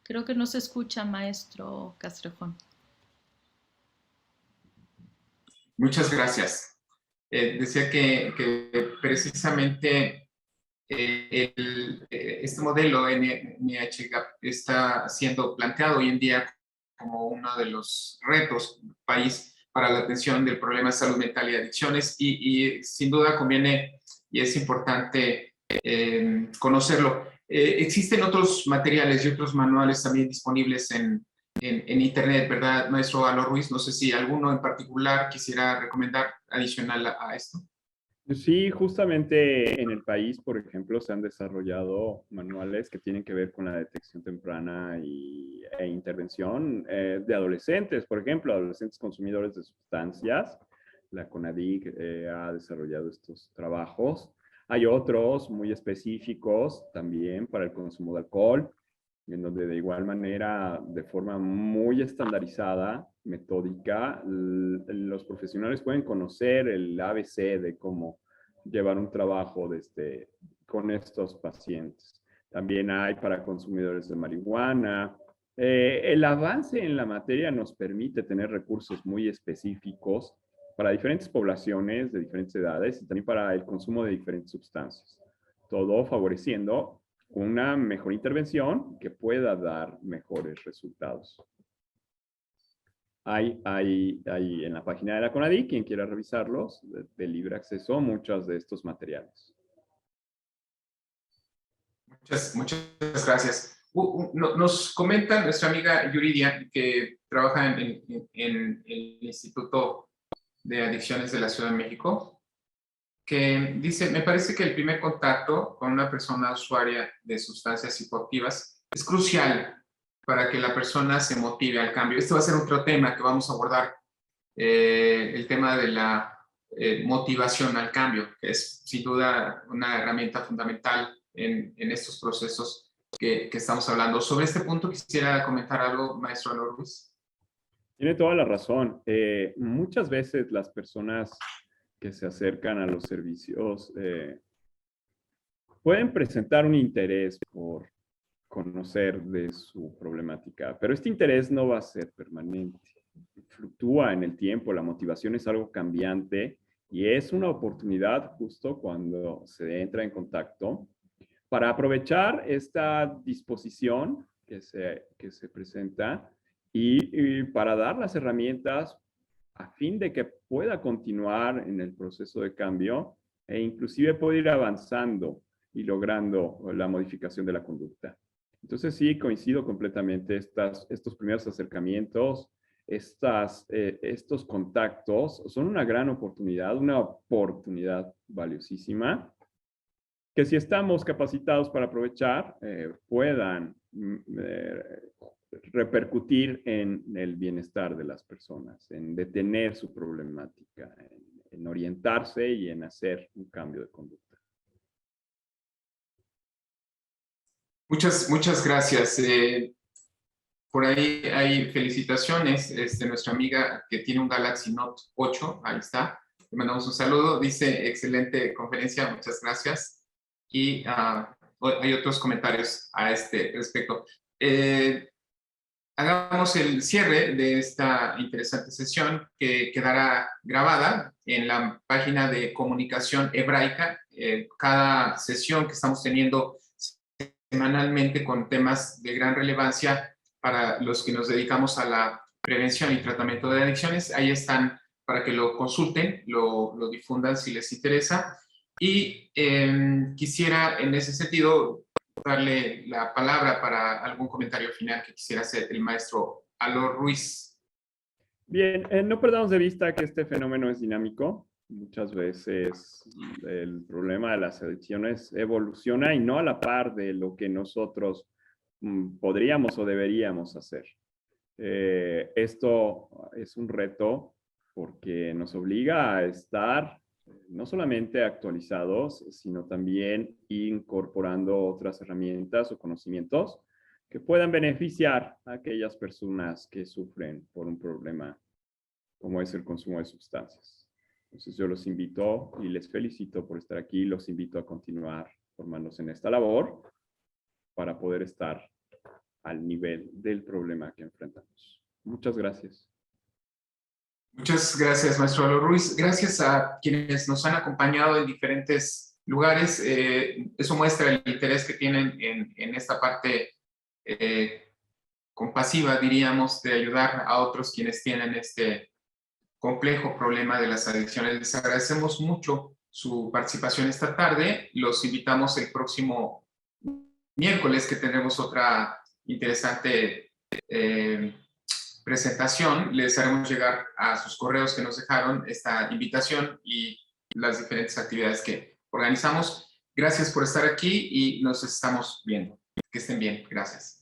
Speaker 4: Creo que no se escucha, maestro Castrejón.
Speaker 1: Muchas gracias. Decía que precisamente este modelo NHGAP está siendo planteado hoy en día como uno de los retos del país para la atención del problema de salud mental y adicciones, y sin duda conviene y es importante conocerlo. Existen otros materiales y otros manuales también disponibles en Internet, ¿verdad, maestro Alor Ruiz? No sé si alguno en particular quisiera recomendar adicional a esto.
Speaker 2: Sí, justamente en el país, por ejemplo, se han desarrollado manuales que tienen que ver con la detección temprana e intervención de adolescentes, por ejemplo, adolescentes consumidores de sustancias. La CONADIC ha desarrollado estos trabajos. Hay otros muy específicos también para el consumo de alcohol, en donde de igual manera, de forma muy estandarizada, metódica, los profesionales pueden conocer el ABC de cómo llevar un trabajo con estos pacientes. También hay para consumidores de marihuana. El avance en la materia nos permite tener recursos muy específicos para diferentes poblaciones de diferentes edades y también para el consumo de diferentes sustancias. Todo favoreciendo una mejor intervención que pueda dar mejores resultados. Hay en la página de la CONADIC, quien quiera revisarlos, de libre acceso, muchos de estos materiales.
Speaker 1: Muchas gracias. Nos comenta nuestra amiga Yuridia, que trabaja en el Instituto de Adicciones de la Ciudad de México, que dice, me parece que el primer contacto con una persona usuaria de sustancias psicoactivas es crucial para que la persona se motive al cambio. Este va a ser otro tema que vamos a abordar, el tema de la motivación al cambio, que es sin duda una herramienta fundamental en estos procesos que estamos hablando. Sobre este punto quisiera comentar algo, maestro Alor Ruiz.
Speaker 2: Tiene toda la razón. Muchas veces las personas que se acercan a los servicios pueden presentar un interés por conocer de su problemática, pero este interés no va a ser permanente. Fluctúa en el tiempo, la motivación es algo cambiante y es una oportunidad justo cuando se entra en contacto para aprovechar esta disposición que se presenta y para dar las herramientas a fin de que pueda continuar en el proceso de cambio e inclusive pueda ir avanzando y logrando la modificación de la conducta. Entonces sí, coincido completamente. Estos primeros acercamientos, estos contactos son una gran oportunidad, una oportunidad valiosísima, que si estamos capacitados para aprovechar, puedan repercutir en el bienestar de las personas, en detener su problemática, en orientarse y en hacer un cambio de conducta.
Speaker 1: Muchas gracias. Por ahí hay felicitaciones. Nuestra amiga que tiene un Galaxy Note 8, ahí está. Le mandamos un saludo. Dice, excelente conferencia, muchas gracias. Y hay otros comentarios a este respecto. Hagamos el cierre de esta interesante sesión que quedará grabada en la página de Comunicación Hebraica. Cada sesión que estamos teniendo semanalmente con temas de gran relevancia para los que nos dedicamos a la prevención y tratamiento de adicciones, ahí están para que lo consulten, lo difundan si les interesa. Y quisiera en ese sentido darle la palabra para algún comentario final que quisiera hacer el maestro Alor Ruiz.
Speaker 2: Bien, no perdamos de vista que este fenómeno es dinámico. Muchas veces el problema de las adicciones evoluciona y no a la par de lo que nosotros podríamos o deberíamos hacer. Esto es un reto porque nos obliga a estar no solamente actualizados, sino también incorporando otras herramientas o conocimientos que puedan beneficiar a aquellas personas que sufren por un problema como es el consumo de sustancias. Entonces yo los invito y les felicito por estar aquí, los invito a continuar formándose en esta labor para poder estar al nivel del problema que enfrentamos. Muchas gracias.
Speaker 1: Muchas gracias, maestro Alor Ruiz. Gracias a quienes nos han acompañado en diferentes lugares. Eso muestra el interés que tienen en esta parte compasiva, diríamos, de ayudar a otros quienes tienen este complejo problema de las adicciones. Les agradecemos mucho su participación esta tarde. Los invitamos el próximo miércoles, que tendremos otra interesante presentación. Les haremos llegar a sus correos que nos dejaron esta invitación y las diferentes actividades que organizamos. Gracias por estar aquí y nos estamos viendo. Que estén bien. Gracias.